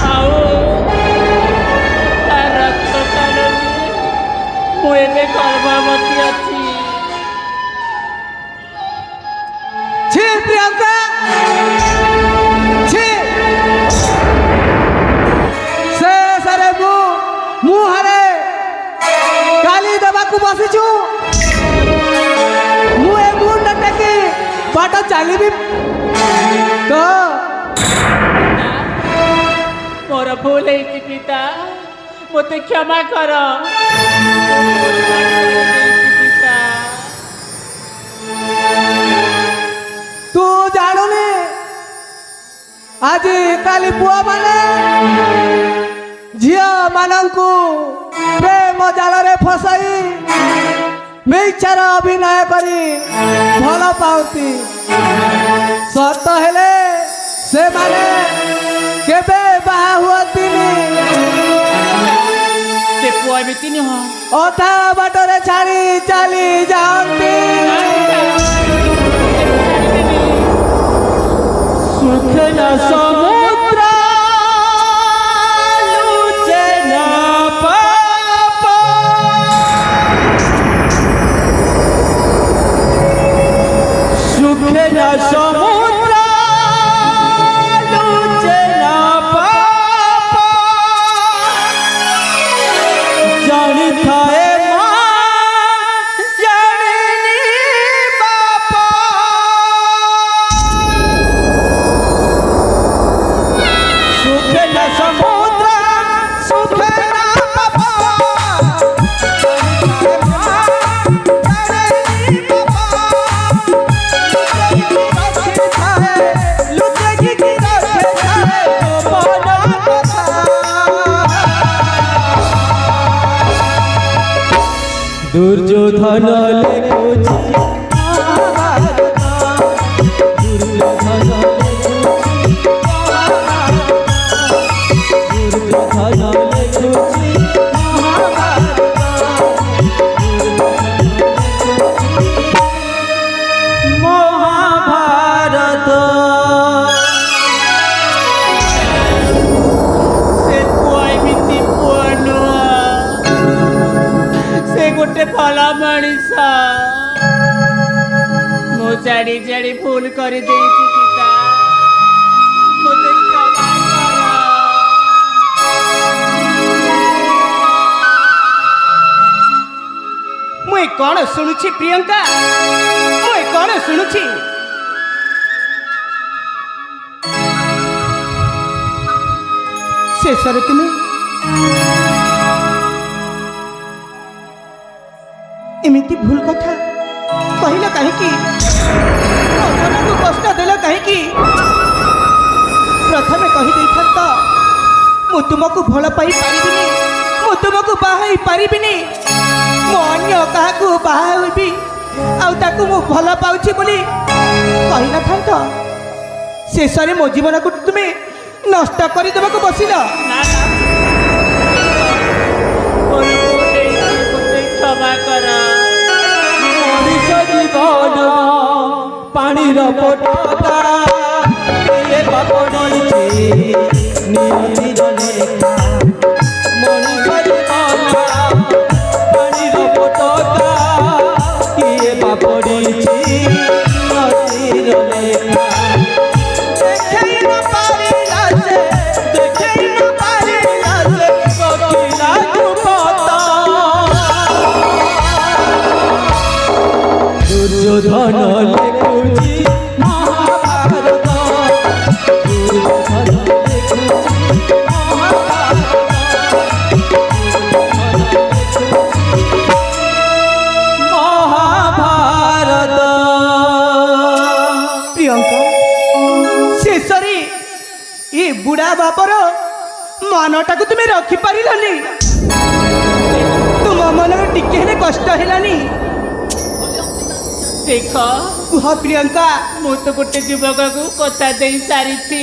ଆଉ ତା ରକ୍ତ କାଳରେ ମୁଁ ଏବେ ଗର୍ଭବତୀ ଅଛି ছি ପ୍ରିୟଙ୍କା ছি ଶେଷରେ ମୁହଁରେ ଗାଲି ଦେବାକୁ ବସିଛୁ ମୁଁ ଏ ମୁଣ୍ଡ ଟେକି ବାଟ ଚାଲିବି ତ ପିତା ମୋର ଭୁଲ ହେଇଛି ପିତା ମୋତେ କ୍ଷମା କର ପିତା ତୁ ଜାଣୁନି ଆଜି କାଲି ପୁଅମାନେ ଝିଅମାନଙ୍କୁ ପ୍ରେମ ଜାଲରେ ଫସାଇ ମିଛର ଅଭିନୟ କରି ଭଲ ପାଆନ୍ତି ସତ ହେଲେ ସେମାନେ କେବେ ବାହା ହୁଅନ୍ତିନି ସେ ପୁଅ ଏମିତି ନୁହଁ ଅଧା ବାଟରେ ଛାଡ଼ି ଚାଲି ଯାଆନ୍ତି ସୁଖେନା ସମୁଦ୍ର ଲୁଚେନା ପାପ ସୁଖେନା ସମୁଦ୍ର ଲୁଚେନା ପାପ ଜାଣିଥାଏ ମା ଜାଣିନି ବାପା ସୁଖେନା ସମୁଦ୍ର ସୁଖେନା ବାପା দুর্যোধন লেখুছি দুর্যোধন লেখুছি মহাভারত ସେ ପୁଅ ଏମିତି ପୁଅ ନୁହଁ ସେ ଗୋଟେ ଭଲ ମଣିଷ ମୁଁ ଜାଣି ଜାଣି ଭୁଲ କରିଦେଇଛି ପିତା ମୋତେ କ୍ଷମା କର कौन शुणुची प्रियंका मुई कौन शुणुची शेषर तुम्हें एमती भूल कथा कहला कहीं मन को कष्ट देल कहीं प्रथमे कहीदे था मु तुमको भल पाई पारिबिनी मु तुमको बाहाई पारिबिनी मु अन्य काहाकू बाहाबी आउ मु भल पाउछि बोली कही न था शेष में मो जीवन को तुम्हें नष्ट कर देवाक बसिल ନା ନା ମୋର ମୋତେ କ୍ଷମା କର ମଣିଷ ଜୀବନ ପାଣିର ପଟକା କିଏ ବା ପଡ଼ିଛି ନିୟତିର ଲେଖା ମଣିଷ ଜୀବନ ପାଣିର ପଟକା କିଏ ବା ପଡ଼ିଛି ନିୟତିର ଲେଖା ଦେଖେଇ ନ ପାରିଲା ସେ ଦେଖେଇ ନ ପାରିଲା ସେ କୋକିଲା କୁପତା দুর্যোধন লেখুছি মহাভারত দুর্যোধন লেখুছি মহাভারত प्रियंका शेष ये बुढ़ा बापर मनटा को तुम्हें रखी पारिलानी तुम मन टिके हेले कष्ट हेलानी ଦେଖ कुह प्रियंका ମୁଁ ତ ଗୋଟେ ଯୁବକକୁ କଥା ଦେଇ ସାରିଛି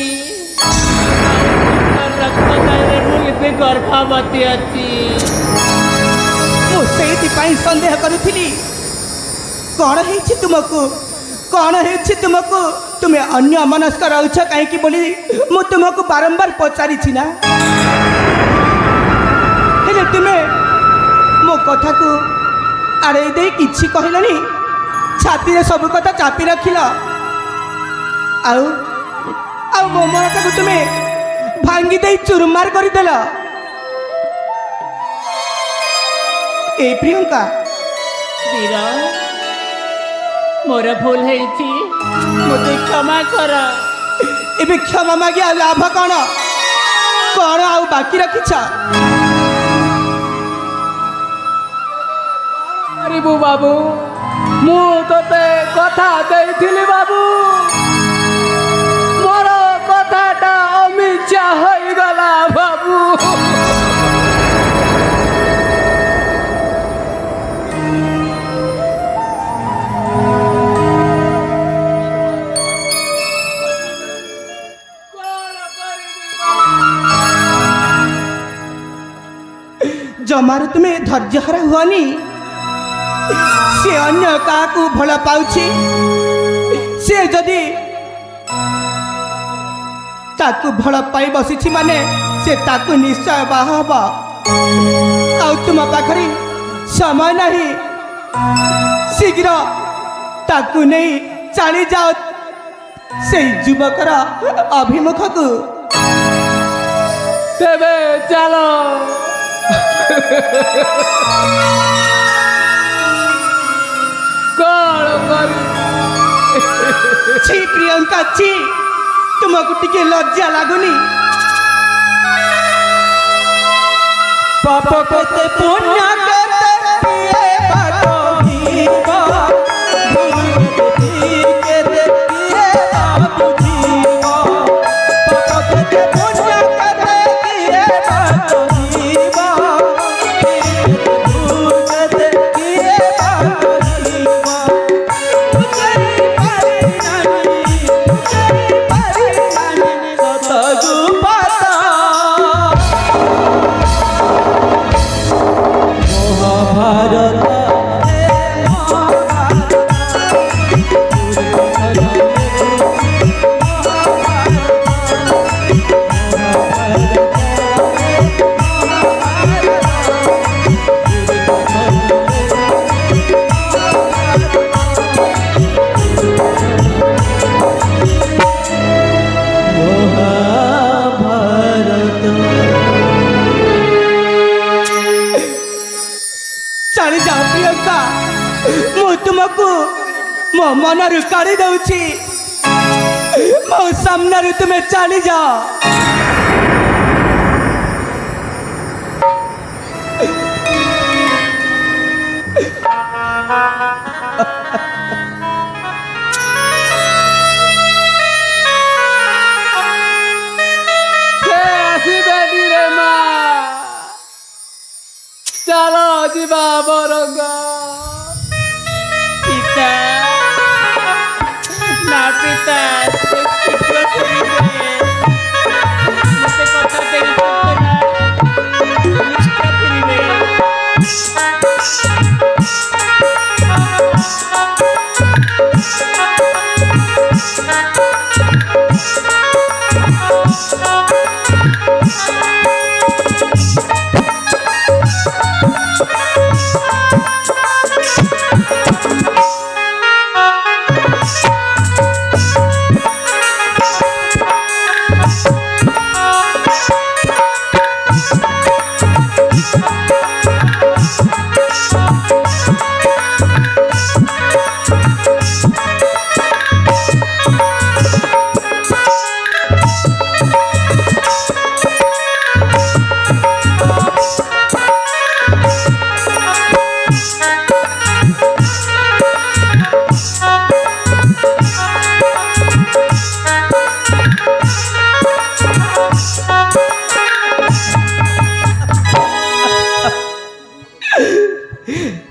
ରକ୍ତ ଦାନରେ ମୁଁ ଏବେ ଗର୍ଭବତୀ ଅଛି मुझे सन्देह करुଥିଲି कौन है तुमको तुम्हें अन्य मनस्क रहुछ कहीं बोली मु तुमको बारंबार पचारि ना हेले तुम्हें मो कथा को आड़े दे किछि कहलानी छाती रे सब कथा चापी रखिल आउ मो मनटा को तुम्हें भांगी दे चुरमार करदेल ए प्रियंका ବୀର ମୋର ଭୁଲ ହେଇଛି ମୋତେ କ୍ଷମା କର एबे क्षमा मागे लाभ कौन कौन आउ बाकी रखिछ କରିବୁ ବାବୁ ମୁଁ ତତେ କଥା ଦେଇଥିଲି ବାବୁ ମୋର କଥାଟା ଅମିଚ୍ଛା ହୋଇଗଲା ବାବୁ जमार तुम्हें धैर्य हरा हुआनी से अन्य काकू भल पाउछि से जदि ताकू भल पाई बसिछि माने से ताकू निश्चय बाहब आ तुम पाखरी समय नहीं शीघ्र ताकू नहीं चली जाओ से युवकर अभिमुख को ତେବେ ଚାଲ କଣ କରି छी प्रियंका छी तुमको टिके लज्जा लागुनी पाप केते पुण्य केते किए बात जीवा भूल केते किए बात जीवा पाप केते पुण्य केते किए बात जीवा भूल केते किए बात जीवा तुझे पारे नानी सतगु पाता महाभारत चली जाओ प्रियंका ମୁଁ ତୁମକୁ ମୋ ମନରୁ କାଢି ଦଉଛି। ମୋ ସାମ୍ନାରୁ ତୁମେ ଚାଲିଯାଅ। ସେ ଆସିବେନି ରେ ମା, ଚାଲ ଯିବା ବରଙ୍ଗ। ପିତା ନା ପିତା ସେ ଶୀଘ୍ର ଫେରିବେ। ମତେ କଥା ଦେଇ ସତ୍ୟ ନା ନିଶ୍ଚୟ ଫେରିବେ।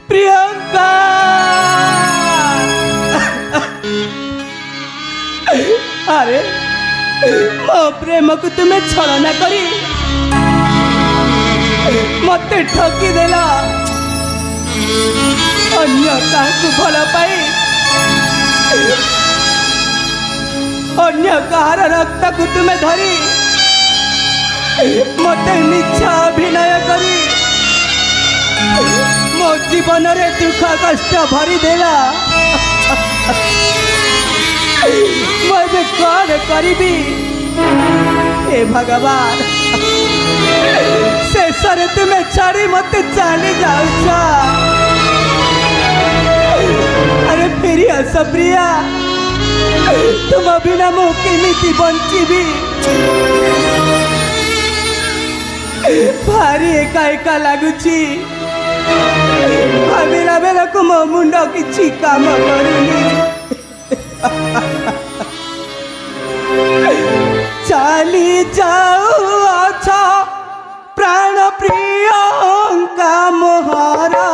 प्रियंका अरे मो प्रेम को तुम्हें छलना करी मत ठकी देला। अन्य काहू भल पाई अन्य कहार रक्त को तुम्हें धरी मत मिछा अभिनय करी मो जीवन रे दुख कष्ट भरी देला। मैं कौन करी हे भगवान शेष तुम्हें छाड़ी मत चली जाऊछ। अरे फिर आस प्रिया तुम बिना मु केमिति बंचीबी भारी एका एका लगुची भाविला बेलू मो मुंड किछि काम करुनी। चली जाऊ अच्छा प्राण प्रियंका मोहरा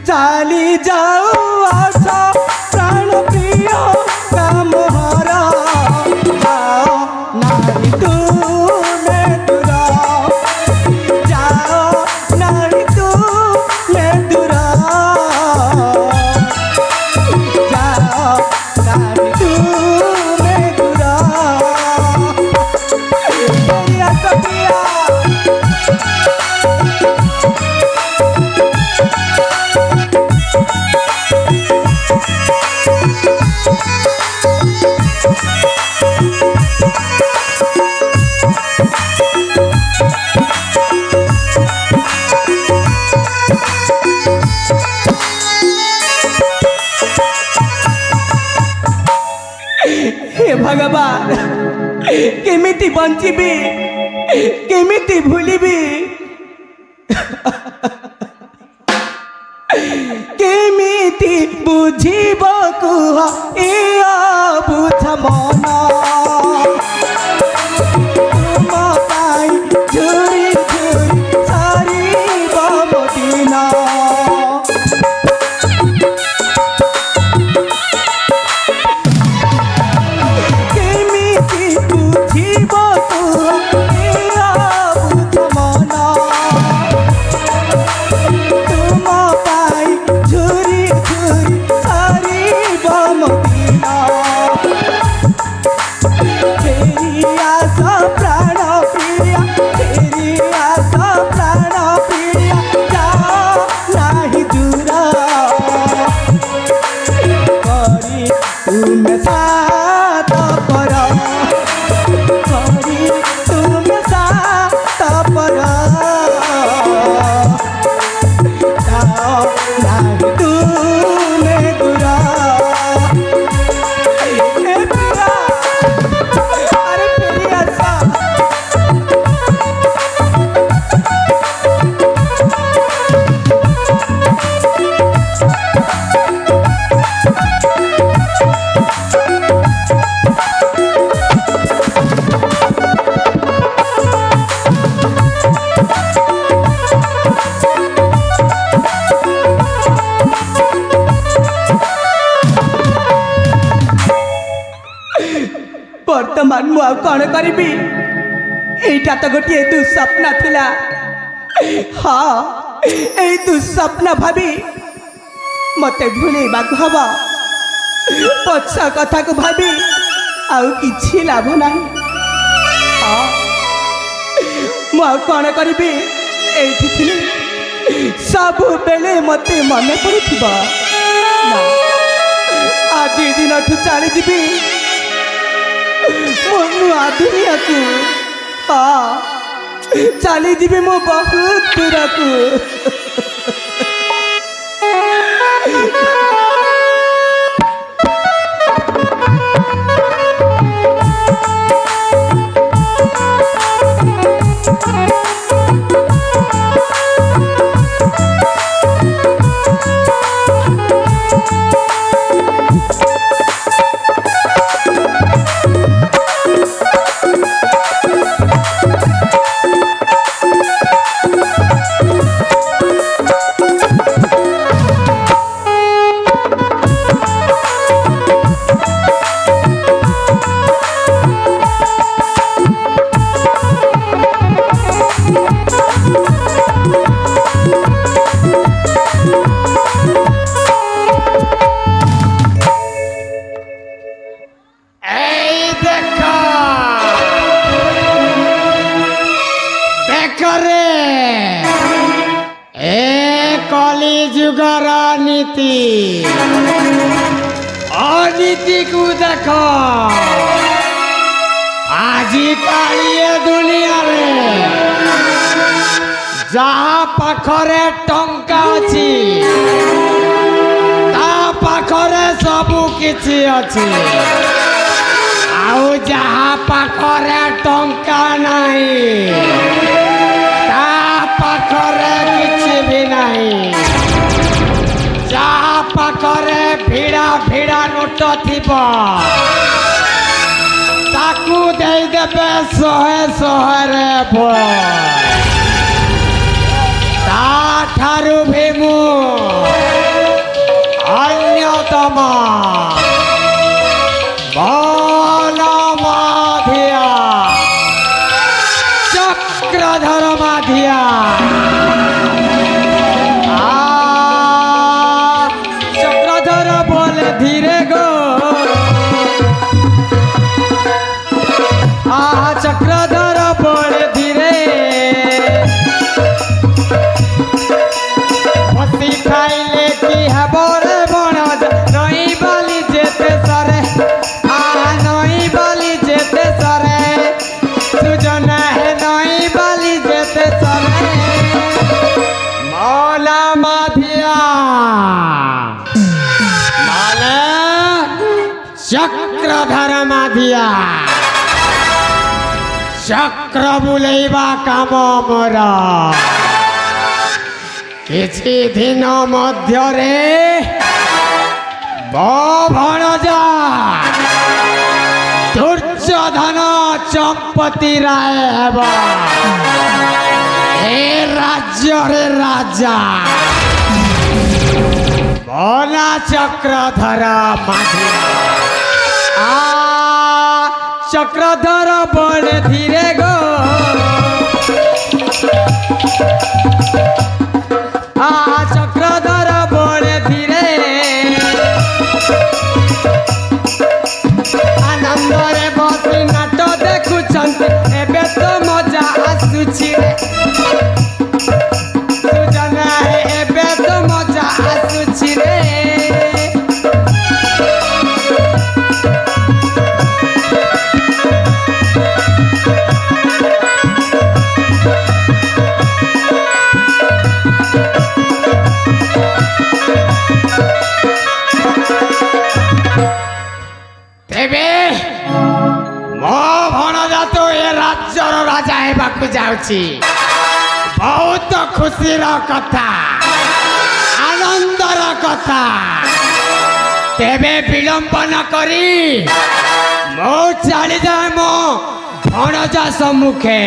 चली जाऊ अच्छा प्राण प्रियंका मोहरा नारी तूने दुरा जाओ नारी तूने दुरा जाओ नारी तूने दुरा मेरी सखिया हे भगवान केमिति बंचीबी केमिति भूलिबी केमिति बुझीब कुह ए बुझ मन तुम पाई झुरी झुरी सारीब मो दिन। केमिति बुझीब कुह ए बुझ मन ଆଉ କ'ଣ କରିବି ଏଇଟା ତ ଗୋଟିଏ ଦୁଃସ୍ୱପ୍ନ ଥିଲା। ହଁ ଏଇ ଦୁଃସ୍ୱପ୍ନ ଭାବି ମୋତେ ଭୁଲେଇବାକୁ ହବ। ପଛ କଥାକୁ ଭାବି ଆଉ କିଛି ଲାଭ ନାହିଁ। ହଁ ମୁଁ ଆଉ କ'ଣ କରିବି ଏଇଠି ଥିଲି ସବୁବେଳେ ମୋତେ ମନେ ପଡ଼ୁଥିବ। ନା ଆଜି ଦିନଠୁ ଚାଲିଯିବି ମୋ ନୂଆ ଦୁନିଆକୁ। ହଁ ଚାଲିଯିବି ମୁଁ ବହୁତ ଦୂରକୁ। अनीति को देख आजिकाली दुनिया रे जहाँ पाखरे टंका अच्छी ता पाखरे सबू किछि अच्छी आउ जहाँ पाखरे टंका नहीं ता पाखरे किछि भी नहीं। जहाँ पाखरे भिड़ा भिड़ा नोट थिबो ताकू दे देबे 100 रे ताठारु भी मु अन्यतम बलमाधिया चक्रधर माधिया धीरे गो चक्रधर बोले धीरे बसी खाइले की है बोले बनज नहीं बाली जेते सरे नहीं बाली जेते सरे सुजन है नहीं बाली जेते सरे मौला माधिया चक्रधर माधिया चक्र बुलेबा काम मोर किछि दिन मध्यरे भणजा दुर्योधन चंपती राय हेबा ए राज्य रे राजा भला चक्रधर माधिया चक्रधर बोले धीरे गो चक्रधर बोले धीरे आनंद रे बसी नाट देखुछंती एबे तो मजा आसुछि रे सुजन है एबे तो मजा आसुछि रे जाउची बहुत खुशीर कथा आनंदर कथा तेबे विलंब न करी मो चली जाए मो भणजा सम्मुखे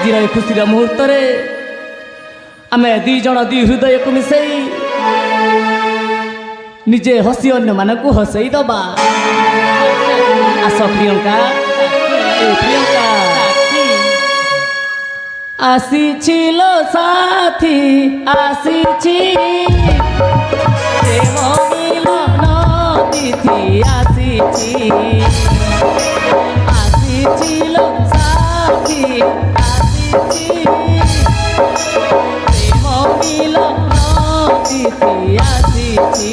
ଆଜିର ଏ ଖୁସିର ମୁହୂର୍ତ୍ତରେ ଆମେ ଦୁଇ ଜଣ ଦୁଇ ହୃଦୟକୁ ମିଶାଇ ନିଜେ ହସି ଅନ୍ୟମାନଙ୍କୁ ହସେଇ ଦବା। ଆସ ପ୍ରିୟଙ୍କା, ଏ ପ୍ରିୟଙ୍କା ଆସିছিল ସାଥୀ ଆସିଛି ପ୍ରେମ ମିଳନ ତିଥି ଆସିଛି ଆସିছিল সাথী আসিছি প্রেম মিলন তিথি আসিছি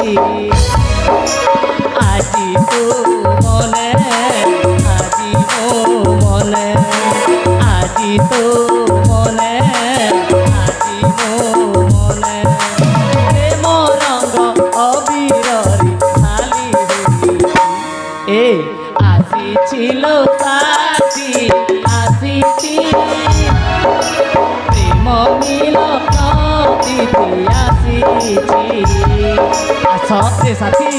আজি তো মনে আজি মো মনে আজি তো মনে আজি মো মনে প্রেম রঙ অবিররি খালি এ আসিছিল সাথী আসিছি প্রেম মিলন তিথি আসিছি আস রে সাথী।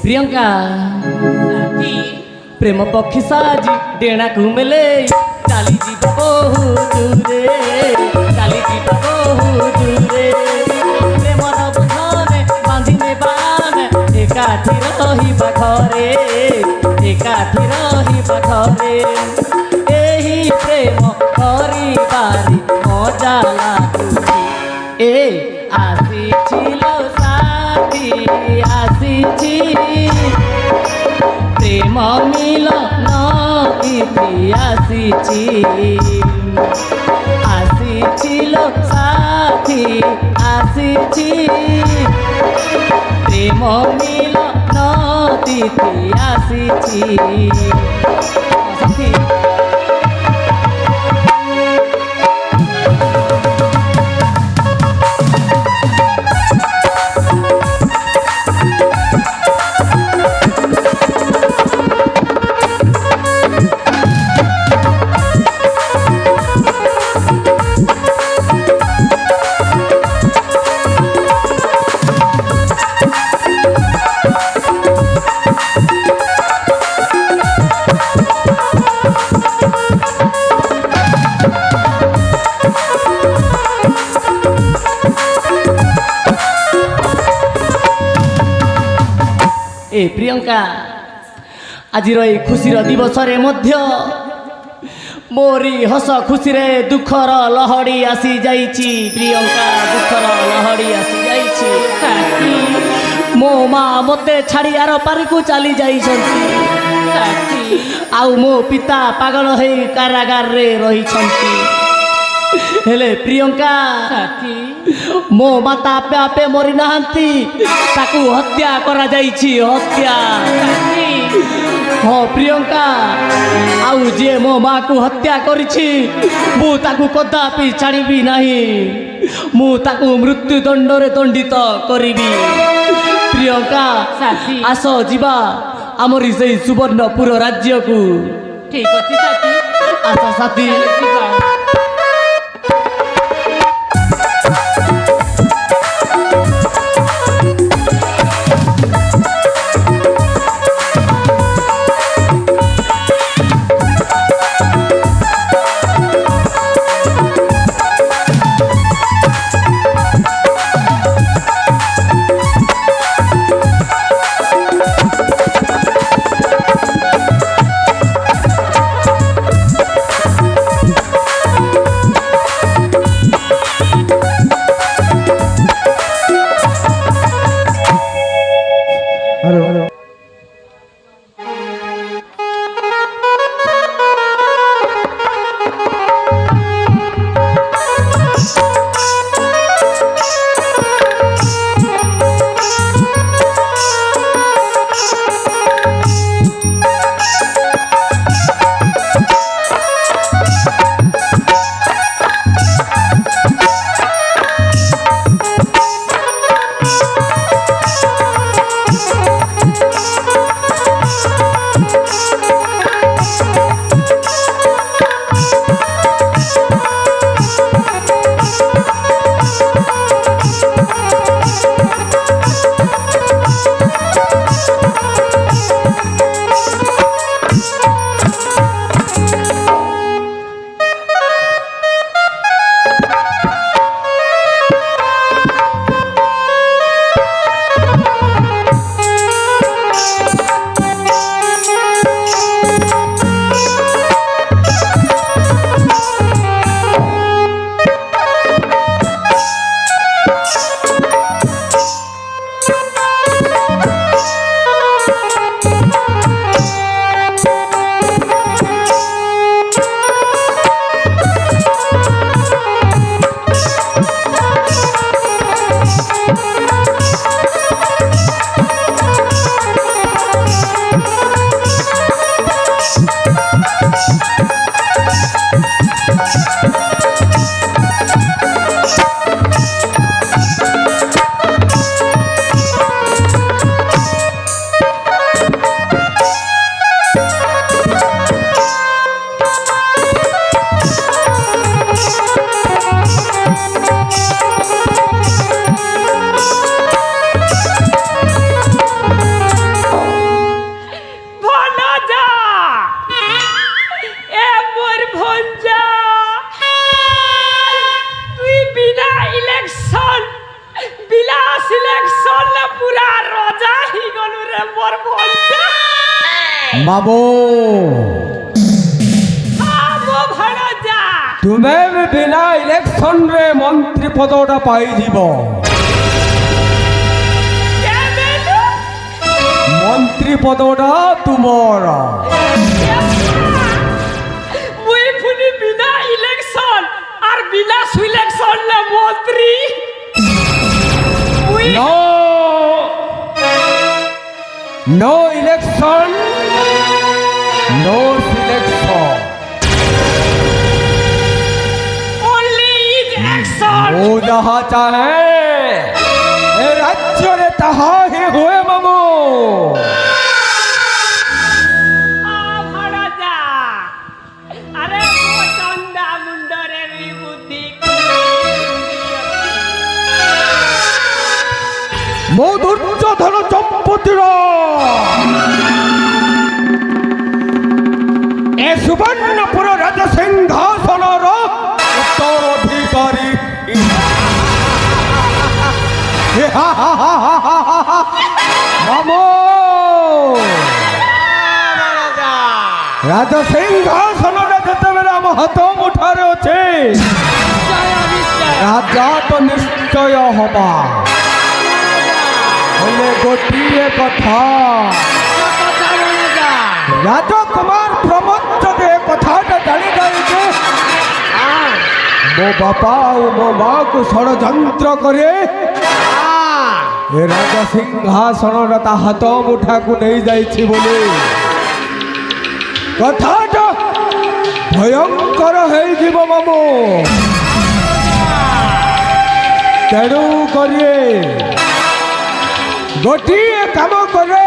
प्रियंका प्रेम पक्षी साजी डेणा घुमेले चाली जीव बहु दूरे चाली जीव बहु दूरे प्रेमर बुझने बांधिने बाने एकाठी रहिबा घरे एकाठी रहिबा घरे एही प्रेम करिबारी मजा लाଗୁଛି ए ଆସିছিল साथी ଆସିଛି প্রেম মিলন তিথি আসিছি আসিছিল সাথী আসিছি প্রেম মিলন তিথি আসিছি সাথী। ए प्रियंका आजिर ए खुशीर दिवसरे मध्य मोरी हस खुशी रे दुखर लहड़ी आसी जाइछि प्रियंका दुखर लहड़ी आसी जाइछि मो माँ मते छाड़ी आर पारिकु चली जाइछन्ति आउ मो पिता पागल है कारागार रे रहिछन्ति हेले प्रियंका मो माता आपे आपे मरी नाहांती ताकू हत्या करा जाइछि हत्या हाँ प्रियंका आउ जे मो माँ को हत्या करिछि मु ताकू कदापि छाड़िबी नाही मु ताकू मृत्यु दंड रे दंडित करिबी प्रियंका आस जीवा आमरी से सुवर्णपुर राज्य को ठीक अछि साथी आस साथी মোর ভঞ্জা বাবু মো ভণজা তুমি ବି ବିନା ଇଲେକ୍ସନରେ ମନ୍ତ୍ରୀ ପଦଟା ପାଇଯିବ। কেবেলু ମନ୍ତ୍ରୀ ପଦଟା ତୁମର। মুই ফুনি বিনা ইলেকশন আর বিনা সিলেকশন না মন্ত্রী মুই No! No election, no selection. only is action वो जहाँ चाहे ए राज्य रे तहा ही हुए मामू। ভণজা আরে মো চন্দা মুন্ডরে বিবুদ্ধি ମୋ ଦୁର୍ଯ୍ୟୋଧନ ଚମ୍ପତିର ଏ ସୁବର୍ଣ୍ଣପୁର ରାଜସିଂହାସନର ଉତ୍ତରାଧିକାରୀ। ମାମୁ ରାଜସିଂହାସନଟା ଯେତେବେଳେ ଆମ ହାତ ମୁଠାରେ ଅଛି ରାଜା ତ ନିଶ୍ଚୟ ହବା। ହେଲେ ଗୋଟିଏ କଥା ରାଜକୁମାର ପ୍ରମୋଦ ଯଦି ଏ କଥାଟା ଜାଣିଯାଇଛି ମୋ ବାପା ଆଉ ମୋ ମାଆକୁ ଷଡ଼ଯନ୍ତ୍ର କରି ଏ ରାଜ ସିଂହାସନଟା ତା ହାତ ମୁଠାକୁ ନେଇଯାଇଛି ବୋଲି କଥାଟା ଭୟଙ୍କର ହେଇଯିବ ମାମୁ। ତେଣୁ କରିଏ ଗୋଟିଏ କାମ କରେ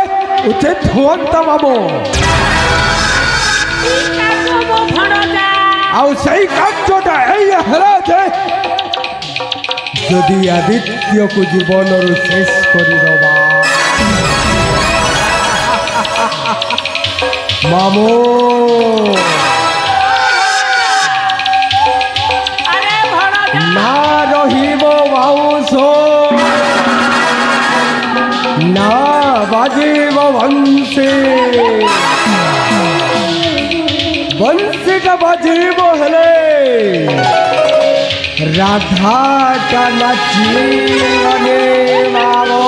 ଉଚିତ ହୁଅନ୍ତା ମାମୁ। মো ভণজা ଆଉ ସେଇ କାର୍ଯ୍ୟଟା ଏଇଆ ହେଲା ଯେ ଯଦି ଆଦିତ୍ୟକୁ ଜୀବନରୁ ଶେଷ କରିଦେବା ମାମୁ আরে ভণজা ନା ରହିବ ବାଉଁଶ ନା ବାଜିବ ବଂଶୀ। ବଂଶୀଟା ବାଜିବ ହେଲେ ରାଧାଟା ନାଚିବନେ ମାମୁ।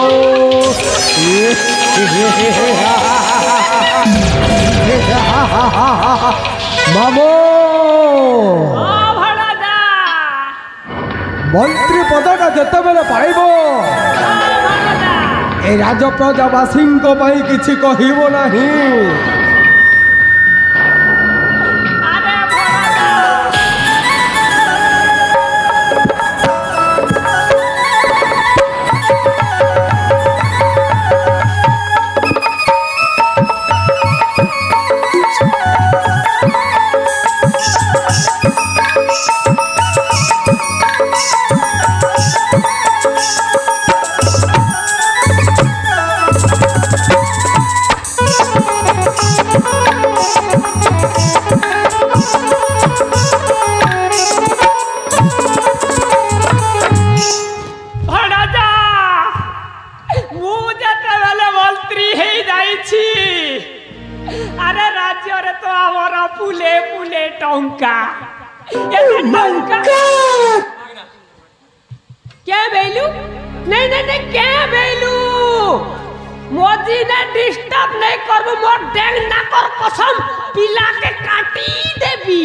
ମାମୁ ভণজা ମନ୍ତ୍ରୀ ପଦଟା ଯେତେବେଳେ ପାଇବ ভণজা ଏ ରାଜପ୍ରଜାବାସୀଙ୍କ ପାଇଁ କିଛି କହିବ ନାହିଁ। আরে ভণজা ভণজা মু যেতেবেলে মন্ত্রী হয়ে যাইছি আরে রাজ্যরে তো আমার ফুলে ফুলে টঙ্কা এতে টঙ্কা কে বেলু नहीं नहीं नहीं কে বেলু मोदी ने डिस्टर्ब नहीं करबो मोर डेंग ना कर कसम पिला के काटी देबी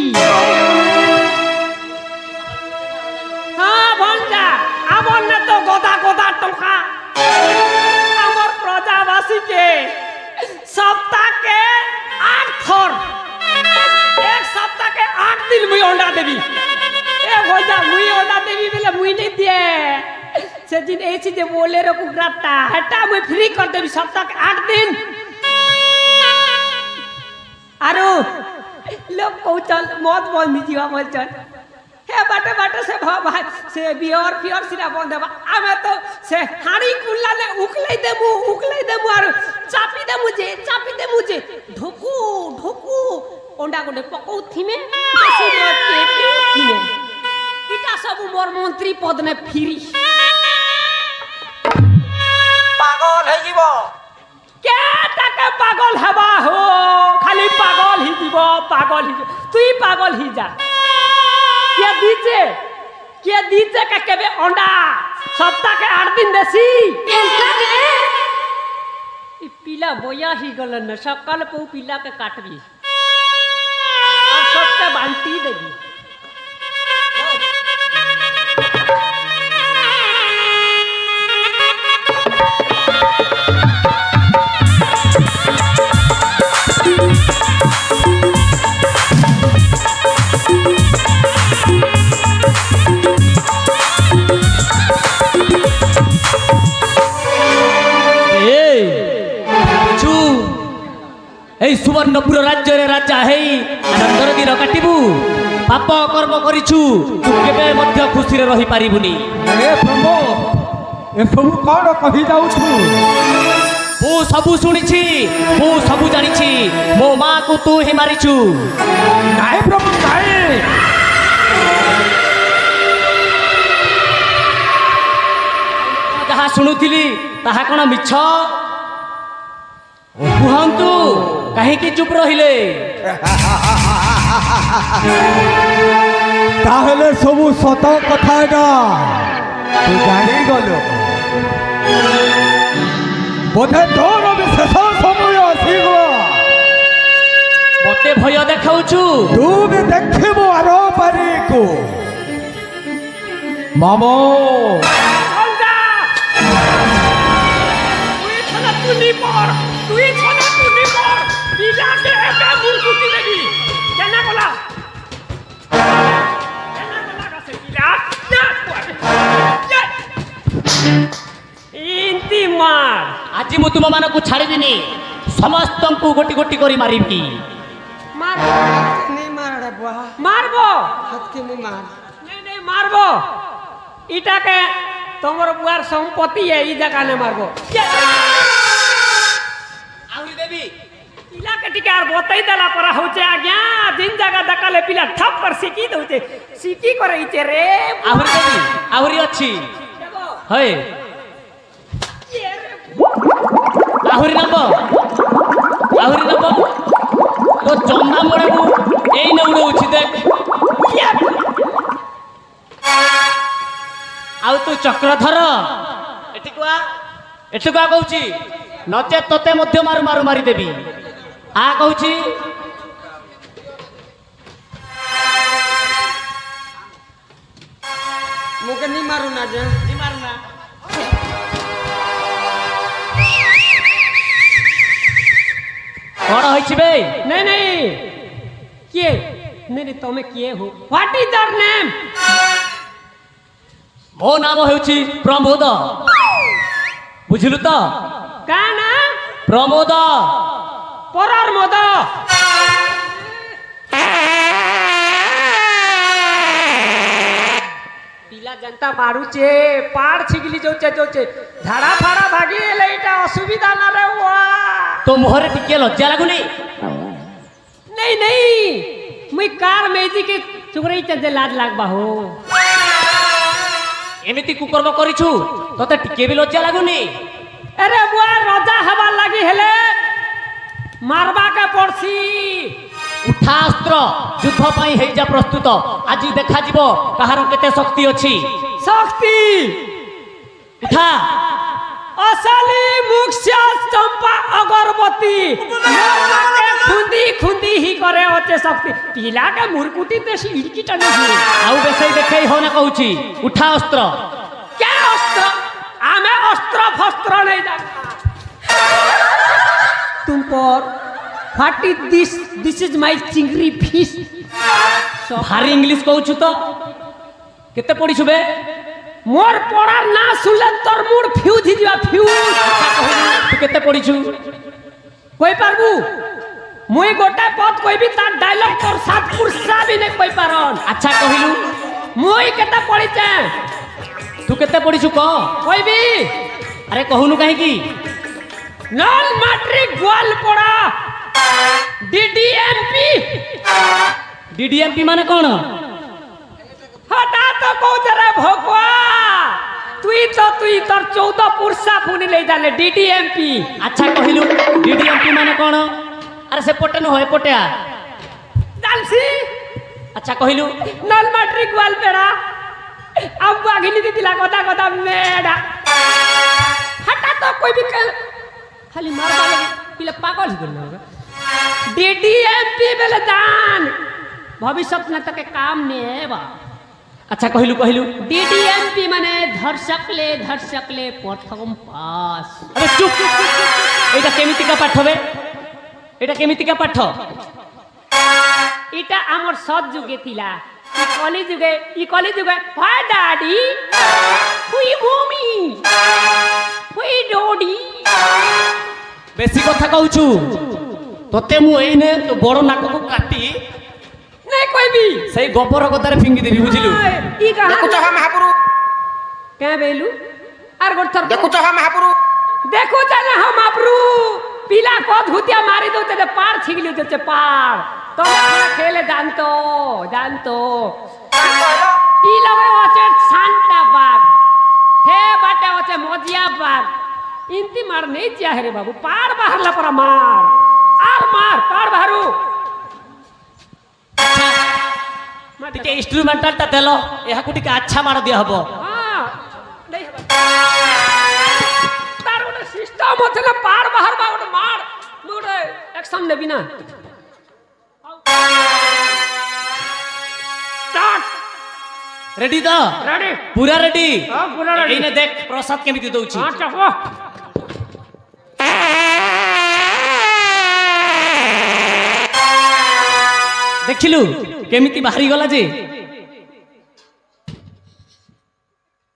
हाँ भंजा আমার না তো গদা গদা টঙ্কা আমার প্রজাবাসী কে সপ্তাহ के 8 थर एक सप्ताह के 8 दिन मुई अंडा देबी ए भंजा मुई अंडा देबी बोले मुई नहीं दिए সেদিন এইছি যে বোলেরো কুকুরাটা হেটা মুই ফ্রি করে দেবি সপ্তাহ 8 दिन আরো লোক কৌচল মদ বন্ধ দিবা বলছন হে বাটে বাটে সে ভাই সে বিয়র ফিয়র সিরা বন্ধ দেবা আমি তো সে হাড়ি কুল্লালে উকলাই দেবু আর চাপি দেবু যে ঢুকু ঢুকু ওন্ডা কোনে পকৌ থিমে বেশি মদ কে থিমে ইটা সব মোর মন্ত্রী পদ নে ফিরি পাগল হয়ে যাব কে তাকে পাগল হেবা হো খালি পাগল হি দিব পাগল হি তুই পাগল হি যা কে দিছে কে কেবে অন্ডা সপ্তাহে 8 দিন দেছি ই পিলা বয়া হি গল না সকাল পৌ পিলা কে কাটবি আর সবটা বান্টি দেবি এই সুবর্ণপুর রাজ্যের রাজা হেই আনন্দর দিন কাটিবু পাপ কর্ম করিছু তু কেবে মধ্য খুশিরে রহি পারিবুনি ଏ ପ୍ରମୋଦ ଏସବୁ କ'ଣ କହି ଯାଉଛୁ ମୁଁ ସବୁ ଶୁଣିଛି ମୁଁ ସବୁ ଜାଣିଛି ମୋ ମାକୁ ତୁ ହିଁ ମାରିଛୁ ନାଇଁ ପ୍ରମୋଦ ନାଇଁ ଯାହା ଶୁଣୁଥିଲି ତାହା କ'ଣ ମିଛ କୁହନ୍ତୁ କାହିଁକି ଚୁପ୍ ରହିଲେ ତାହେଲେ ସବୁ ସତ କଥା ଏକା ତୁ ଜାଣିଗଲୁ ବୋଧେ ତୋର ବି ଶେଷ ସମୟ ଆସିଗଲା ମତେ ଭୟ ଦେଖାଉଛୁ ତୁ ବି ଦେଖିବୁ ଆର ପାରିକୁ ମାମୁ তুই ছনা তুই পর পিলাকে একা মুরকুতি দেবি কেনা বলা কাছে পিলা ইন্তি মার ଆଜି ମୁଁ ତୁମମାନଙ୍କୁ ଛାଡ଼ିବିନି ସମସ୍ତଙ୍କୁ ଗୋଟି ଗୋଟି କରି ମାରିବି মার नहीं मार रे बुआ মারবো हाथ के नहीं मार नहीं মারবো ইটাকে তোমার বুয়ার সম্পত্তি এই জায়গা নে মারবো ଆହୁରି ଦେବି ପିଲାକେ ଟିକେ আর বতাই দেলা পরা হচ্ছে আজ্ঞা দিন জায়গা দেখালে পিলা ঠপ কর শিখি দউছে শিখি করাইছে রে ଆହୁରି ଦେବି ଆହୁରି ଅଛି ହଏ ଆହୁରି ନେବ ତୋ ଚନ୍ଦା ମୋଡ଼କୁ ଏଇ ନେ ଉଡ଼ଉଛି ଦେଖ ଆଉ ତୁ ଚକ୍ରଧର ଏଠିକୁ ଆ କହୁଛି ନଚେତ୍ ତତେ ମଧ୍ୟ ମାରୁ ମାରୁ ମାରିଦେବି ଆ କହୁଛି मुके नहीं मारू ना जे କ'ଣ ହେଇଛି ବେ नहीं किए नहीं तुम्हें किए हो व्हाट इज योर नेम ମୋ ନାମ ହେଉଛି ପ୍ରମୋଦ ବୁଝିଲୁ ତ का नाम ପ୍ରମୋଦ পরার মদ পিলা জনতা মারুছে পাড় ছিগলি যাচ্ছে ঝাড়া ফাড়া ভাগি এলে এটা অসুবিধা না রে ওয়া ତୋ ମୁହଁରେ ଟିକେ ଲଜ୍ଜା ଲାଗୁନି नहीं मुई कार मेजी के चुगरई चंदे लाज लागबा हो ଏମିତି କୁକର୍ମ କରିଛୁ ତତେ ଟିକେ ବି ଲଜ୍ଜା ଲାଗୁନି अरे बुआ रजा हवा लगी हेले मारबा के पड़सी ଉଠା ଅସ୍ତ୍ର ଯୁଦ୍ଧ ପାଇଁ ହେଇଯା ପ୍ରସ୍ତୁତ ଆଜି ଦେଖାଯିବ କାହାର କେତେ ଶକ୍ତି ଅଛି शक्ति ଉଠା असली मुख्य चंपा अगरबत्ती खुंदी खुंदी ही करे होते शक्ति पिला के मुरकुटी ते इड़की टनी ଆଉ ବେଶୀ ଦେଖେଇ ହଉ ନା କହୁଛି ଉଠା ଅସ୍ତ୍ର क्या अस्त्र हमें अस्त्र फस्त्र नहीं जानता तुम पर what is this is my Chingri fish ଭାରି ଇଂଲିଶ କହୁଛୁ ତ କେତେ ପଢିଛୁ ବେ मोर पड़ार ना सुनले तोर मुड़ फ्यूज ही जा फ्यूज ତୁ କେତେ ପଢିଛୁ कोई पारबू मुई गोटे पद कोई भी तार डायलॉग तोर सात पुरसा भी नहीं कोई पारन ଆଚ୍ଛा କହିଲୁ मुई केता पढ़िचे ତୁ କେତେ ପଢିଛୁ କହ कोई भी ଆରେ କହୁନୁ କାହିଁକି नॉन मैट्रिक गोल पड़ा डीडीएमपी ଡିଡିଏମ୍ପି ମାନେ କ'ଣ हटा तो कहते रे भगवा তুই তোর 14 পুরসা ফুনি লই জানে ডিডিএমপি আচ্ছা কহিলু ডিডিএমপি মানে কোন আরে সে পটে ন হয় পটেয়া জানছি আচ্ছা কহিলু নল ম্যাট্রিক ওয়ালপেড়া আব্বা গিনি দিলা কথা মেডা হঠাৎ তো কই বি খালি মারবা লাগে পিলে পাগল হই গেল ডিডিএমপি বেলে জান ভবিষ্যৎ না তাকে কাম নেবা আচ্ছা কহিলু ডিডিএমপি মানে ধর্ষকলে প্রথম পাস আরে চুপ এটা কেমিতিকা পাঠ হবে এটা কেমিতিকা পাঠ এটা আমার সৎ যুগে থিলা ই কলি যুগে হয় ডাডি হুই ভূমি হুই ডোডি বেশি কথা কହୁଛୁ তোতে মু এইনে তো বড় নাকକୁ কাটি নাই কইবি সেই গোবর গদারে ফিঙ্গি দেবি বুঝিলু ই কাহা দেখুছ হা মহাপুরু কে বেলু আর গোটর দেখুছ হা মহাপুরু দেখো জানা हम आपरू पिला को धुतिया मारी दो ते पार छिगली दे पार तो थोड़ा खेले जानतो ই লগে আছে শান্তা বাগ হে বাটে আছে মজিয়া বাগ ইনতি মার নেই চাহে রে বাবু পার বাহারলা পরা মার আর মার পার বাহারু ଟିକେ ইনস্ট্রুমেন্টালটা দেল এহাকু ଟିକେ আচ্ছা মার দিয়া হবো হ্যাঁ নেই হবা তার ওটা সিস্টেম আছে না পার বাহার বা ওটা মার মোরে অ্যাকশন নেবি না স্টার্ট রেডি তো রেডি পুরা রেডি হ্যাঁ পুরা রেডি এইনে দেখ প্রসাদ কেমিতি দউছি হ্যাঁ চাপো দেখিলু কেমিতি বাহারি গলা যে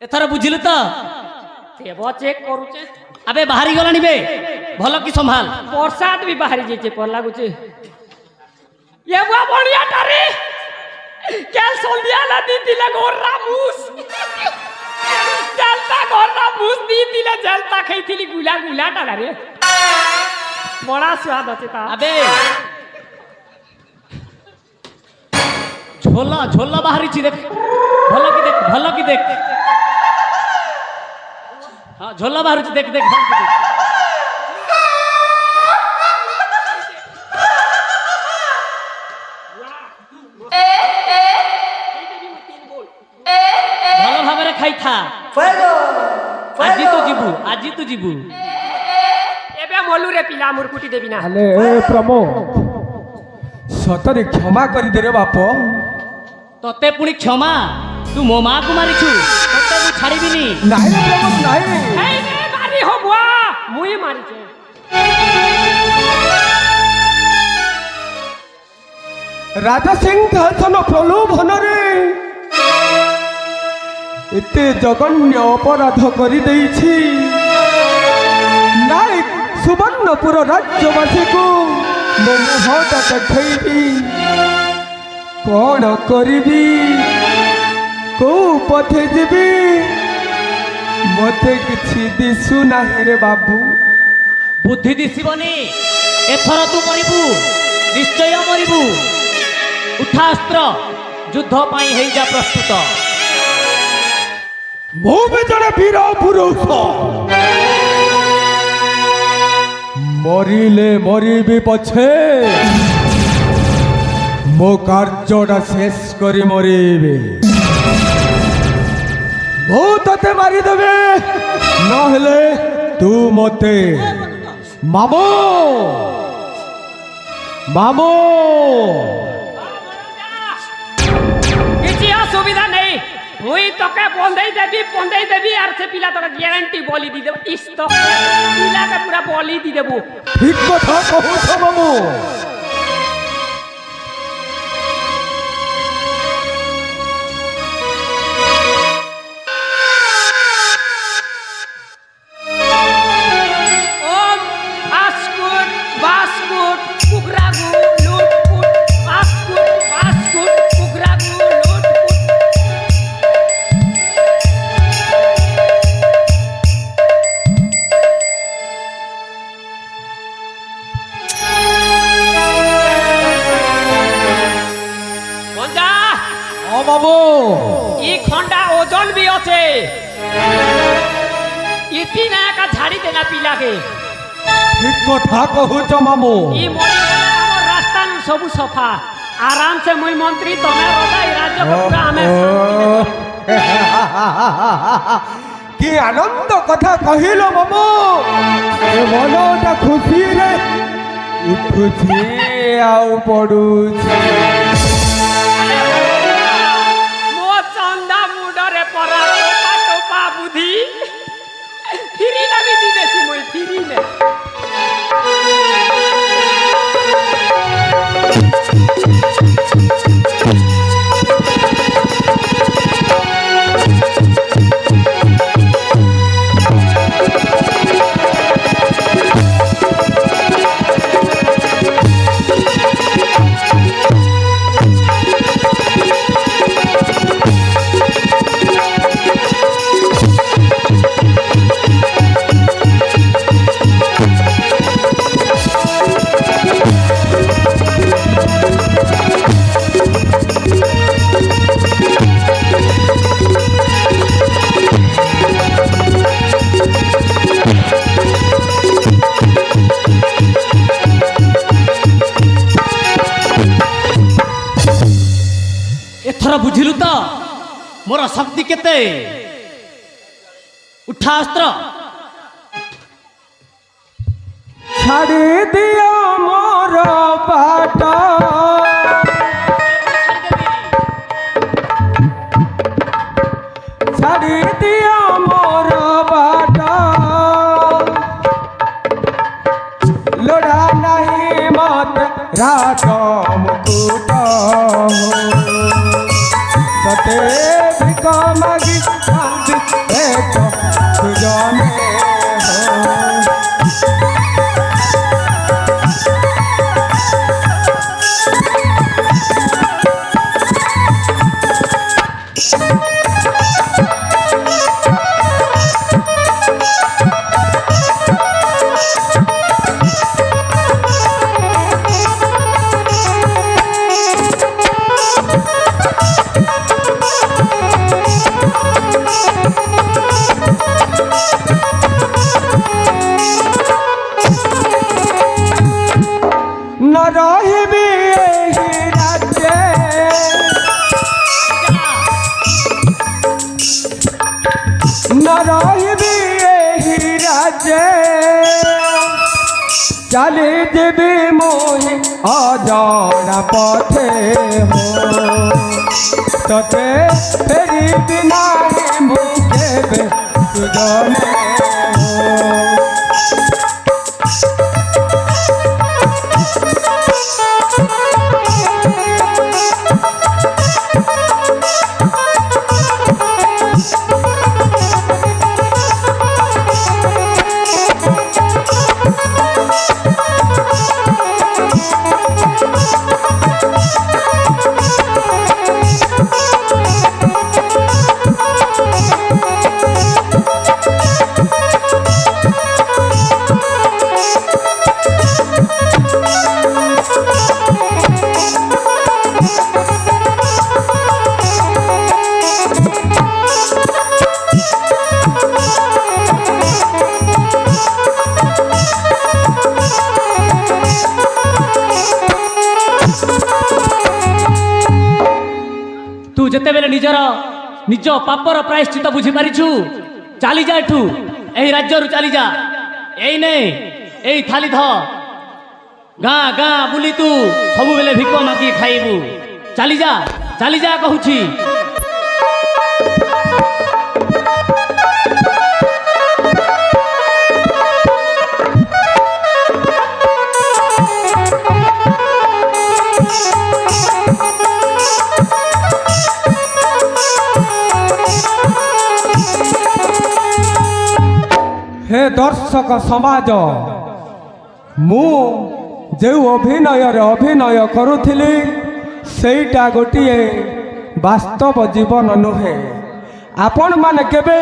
এথর বুঝিলু তো দেব চেক করুছে আবে বাহারি গলা নিবে ভালো কি সম্ভাল প্রসাদ भी बाहरी जेचे पर लागुचे ये बुआ बढ़िया टारे केल सोलिया ला दी दिला गोरा मुस जलता गोरा मुस दी दिला जलता खाइथिली गुला टाला रे बड़ा स्वाद আছে তা আবে ঝোলা বাহারিছি দেখ ভালো কি দেখ হ্যাঁ ঝোলা বাহারিছি দেখ ভালো কি দেখ ভালো ভাবে খাইথা আজি তু ଯିବୁ এবে মলু রে পিলা মুরকুটি দেবি না ହେଲେ ପ୍ରମୋଦ ସତରେ କ୍ଷମା କରିଦେ ରେ ବାପ ତତେ ପୁଣି କ୍ଷମା ତୁ ମୋ ମାକୁ ମାରିଛୁ ତତେ ମୁଁ ଛାଡ଼ିବିନି ନାଇଁ ରେ ପ୍ରମୋଦ ନାଇଁ এই রে মারি হো বুয়া মুই মারিছে রাজা সিংহাসন প্রলোভନରେ এতে জঘন্য অপরাধ କରିଦେଇଛି ନାଇଁ ସୁବର୍ଣ୍ଣପୁର ରାଜ୍ୟବାସୀକୁ ମୋ ମୁହଁଟା ଦେଖେଇବି କ'ଣ କରିବି କୋଉ ପଥେ ଯିବି ମୋତେ କିଛି ଦିଶୁନାହିଁ ରେ ବାବୁ ବୁଦ୍ଧି ଦିଶିବନି ଏଥର ତୁ ମରିବୁ ନିଶ୍ଚୟ ମରିବୁ ଉଠା ଅସ୍ତ୍ର ଯୁଦ୍ଧ ପାଇଁ ହେଇଯା ପ୍ରସ୍ତୁତ ମୁଁ ବି ଜଣେ ବୀର ପୁରୁଷ ମରିଲେ ମରିବି ପଛେ ମୋ କାର୍ଯ୍ୟଟା ଶେଷ କରି ମରିବି ମୁଁ ତତେ ମାରିଦେବି ନହେଲେ ତୁ ମତେ ମାମୁ କିଛି অসুবিধা নেই মুই তোকে বন্ধেই দেবি আর সে পিলা তোকে গ্যারান্টি বলি দি দেব ইস্ত পিলাকে পুরা বলি দি দেব ঠিক কথা কହୁছ মামু ওম আসকুট বাসকুট কুকরাগু লুটপুট আসকুট বাসকুট কুকরাগু লুটপুট বন্ধা ও মামু ই খন্ডা ওজন বি আছে इति ना का झाड़ी देना पिला के ঠিক কথা কহুছ মামু ई मोरी हमर रास्ता न सब सफा आराम से मुई मंत्री तमे रजा ई राज्य को पूरा हमें কি আনন্দ কথা কহিল মামু এ মনটা খুশি রে উঠুছি আউ পড়ুছি मो चंदा मुडरे परा टोपा टोपा बुद्धि फिरी ना भी दी देसी मुई फिरी ले एथर बुझिलु तो मोर शक्ति केते उठा अस्त्र ছাড়ি দিও মোর বাট ছাড়ি দিও মোর বাট লোড়া নাহি মত রাজ মুকুট সতে ভিক মাগি কান্দি এক সুজনে न रहिबी एही राज्ये न रहिबी एही राज्ये चली जीवी मोहि अजाना पथे हो तते फेरी बिना मुझे सुजने हो तू जते बेले निजर निज पापर प्रायश्चित बुझी पारिछु चली जा एठू एही राज्य रु चली जा एई ने एई थाली ध गाँ गाँ बुली तू सबु बेले भिक मागी खाइबू चली जा कहूची हे दर्शक समाज मु जो अभिनय करुथिली सेटा गोटिए वास्तव जीवन नुहे आपण माने केबे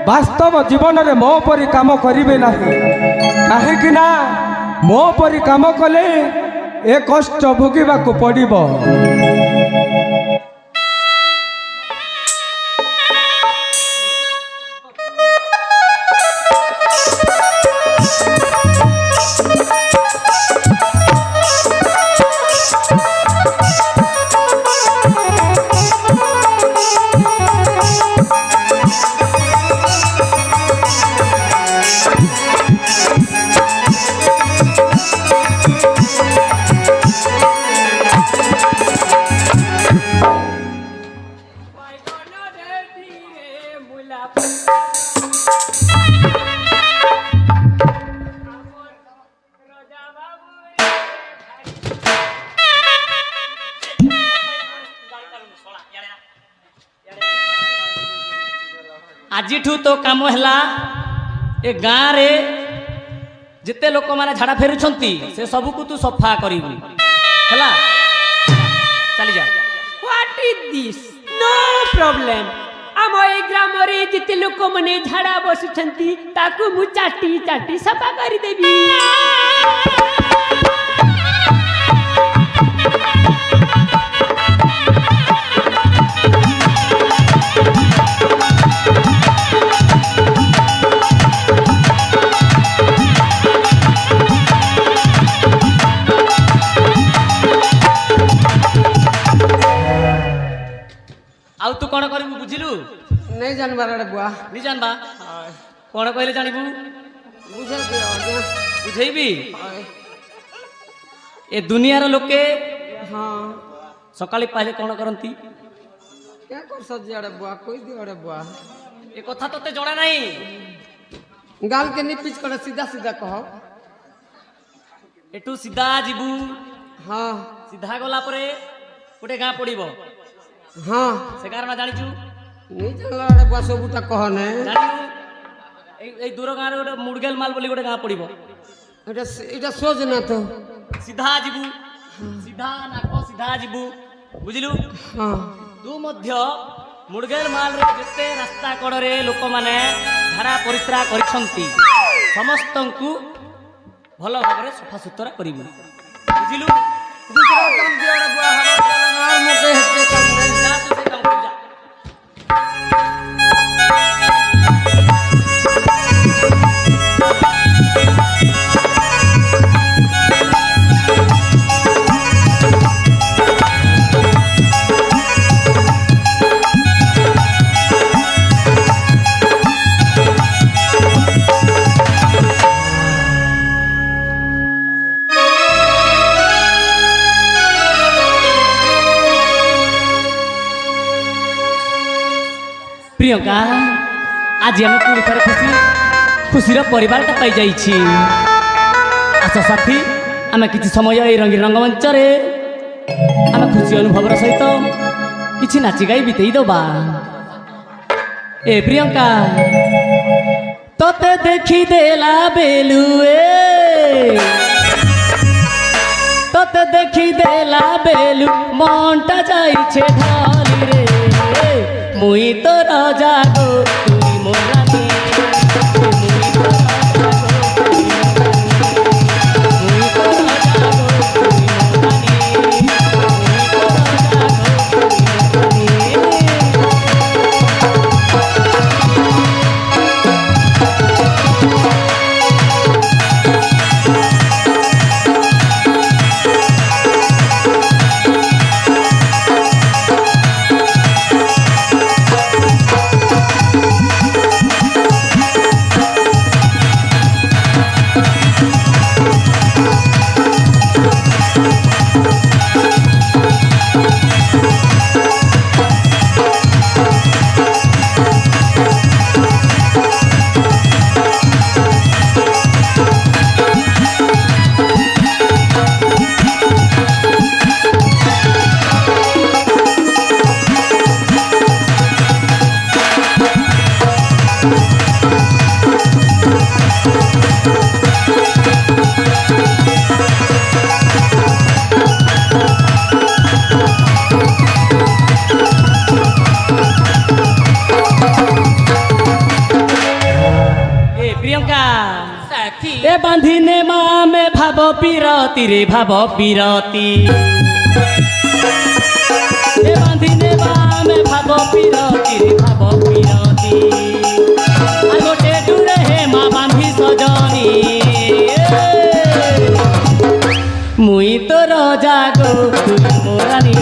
वास्तव जीवन रे मो परी काम करिवे नाही काहे ना मो परी काम कले ए कष्ट भोगिबा को पड़िबो। ଆଜିଠୁ ତୋ କାମ ହେଲା ଏ ଗାଁରେ ଯେତେ ଲୋକମାନେ ଝାଡ଼ା ଫେରୁଛନ୍ତି ସେ ସବୁକୁ ତୁ ସଫା କରିବୁ ହେଲା ଚାଲିଯା। What is this? No problem. ଆମ ଏ ଗ୍ରାମରେ ଯେତେ ଲୋକମାନେ ଝାଡ଼ା ବସୁଛନ୍ତି ତାକୁ ମୁଁ ଚାଟି ଚାଟି ସଫା କରିଦେବି। ଆଉ ତୁ କ'ଣ କରିବୁ ବୁଝିଲୁ? नहीं जानवर अरे बुआ ନି ଜାଣବା କ'ଣ କହିଲେ ଜାଣିବୁ? बुझे दियो आज्ञा। ବୁଝେଇବି ଏ ଦୁନିଆର ଲୋକେ हाँ ସକାଳେ ପାଇଲେ କ'ଣ କରନ୍ତି? क्या कर सजी अरे बुआ कोई दियो अरे बुआ ଏ କଥା ତୋତେ ଜଣା ନାହିଁ। गाल के निपिच कर सीधा सीधा कहो। ଏଠୁ ସିଧା ଯିବୁ हाँ ସିଧା ଗଲା ପରେ ଗୋଟେ ଗାଁ ପଡ଼ିବ हाँ ସେ ଗାଁର ନା ଜାଣିଛୁ? नहीं जानला अरे बुआ सबुटा कह ने ଜାଣିନୁ ଏଇ ଦୂର ଗାଁରେ ଗୋଟେ ମୁଡ଼ଗେଲ ମାଲ ବୋଲି ଗୋଟେ ଗାଁ ପଡ଼ିବ এটা सोच ना तो ସିଧା ଯିବୁ ସିଧା ନାକ ସିଧା ଯିବୁ ବୁଝିଲୁ? हाँ ତୁ ମଧ୍ୟ ମୁଡ଼ଗେଲ ମାଲରେ ଯେତେ ରାସ୍ତା କଡ଼ରେ ଲୋକମାନେ ଝାଡ଼ା ପରିସ୍ରା କରିଛନ୍ତି ସମସ୍ତଙ୍କୁ ଭଲ ଭାବରେ ସଫାସୁତରା କରିବୁ ବୁଝିଲୁ? दूसरा काम दियो अरे बुआ हवा चला और मुके हटे काम नहीं ଯା ତୁ ସେ କାମ କରି ଯା। ପ୍ରିୟଙ୍କା ଆଜି ଆମେ ପୁଣି ଥରେ ଖୁସିର ପରିବାରଟା ପାଇଯାଇଛି। ଆସ ସାଥୀ ଆମେ କିଛି ସମୟ ଏଇ ରଙ୍ଗୀନ ରଙ୍ଗମଞ୍ଚରେ ଆମେ ଖୁସି ଅନୁଭବର ସହିତ କିଛି ନାଚି ଗାଇ ବିତେଇ ଦେବା। ଏ ପ୍ରିୟଙ୍କା ତତେ ଦେଖିଦେଲା ବେଲୁ ତତେ ଦେଖିଦେଲା ବେଲୁ ମନଟା ଯାଇଛେ ঢালি রে মুই তো রাজা গো তুই মোর রানী মুই তো রাজা গো তুই মোর রানী মুই তো রাজা গো তুই মোর ए बांधिने माँ में भाव पीरती रे भाव पीरती ए बांधिने माँ में भाव पीरती रे भाव पीरती আর গোটে দূরে হে মা বাঁধি সজনী মুই তো রাজা গো তুই মোর রানী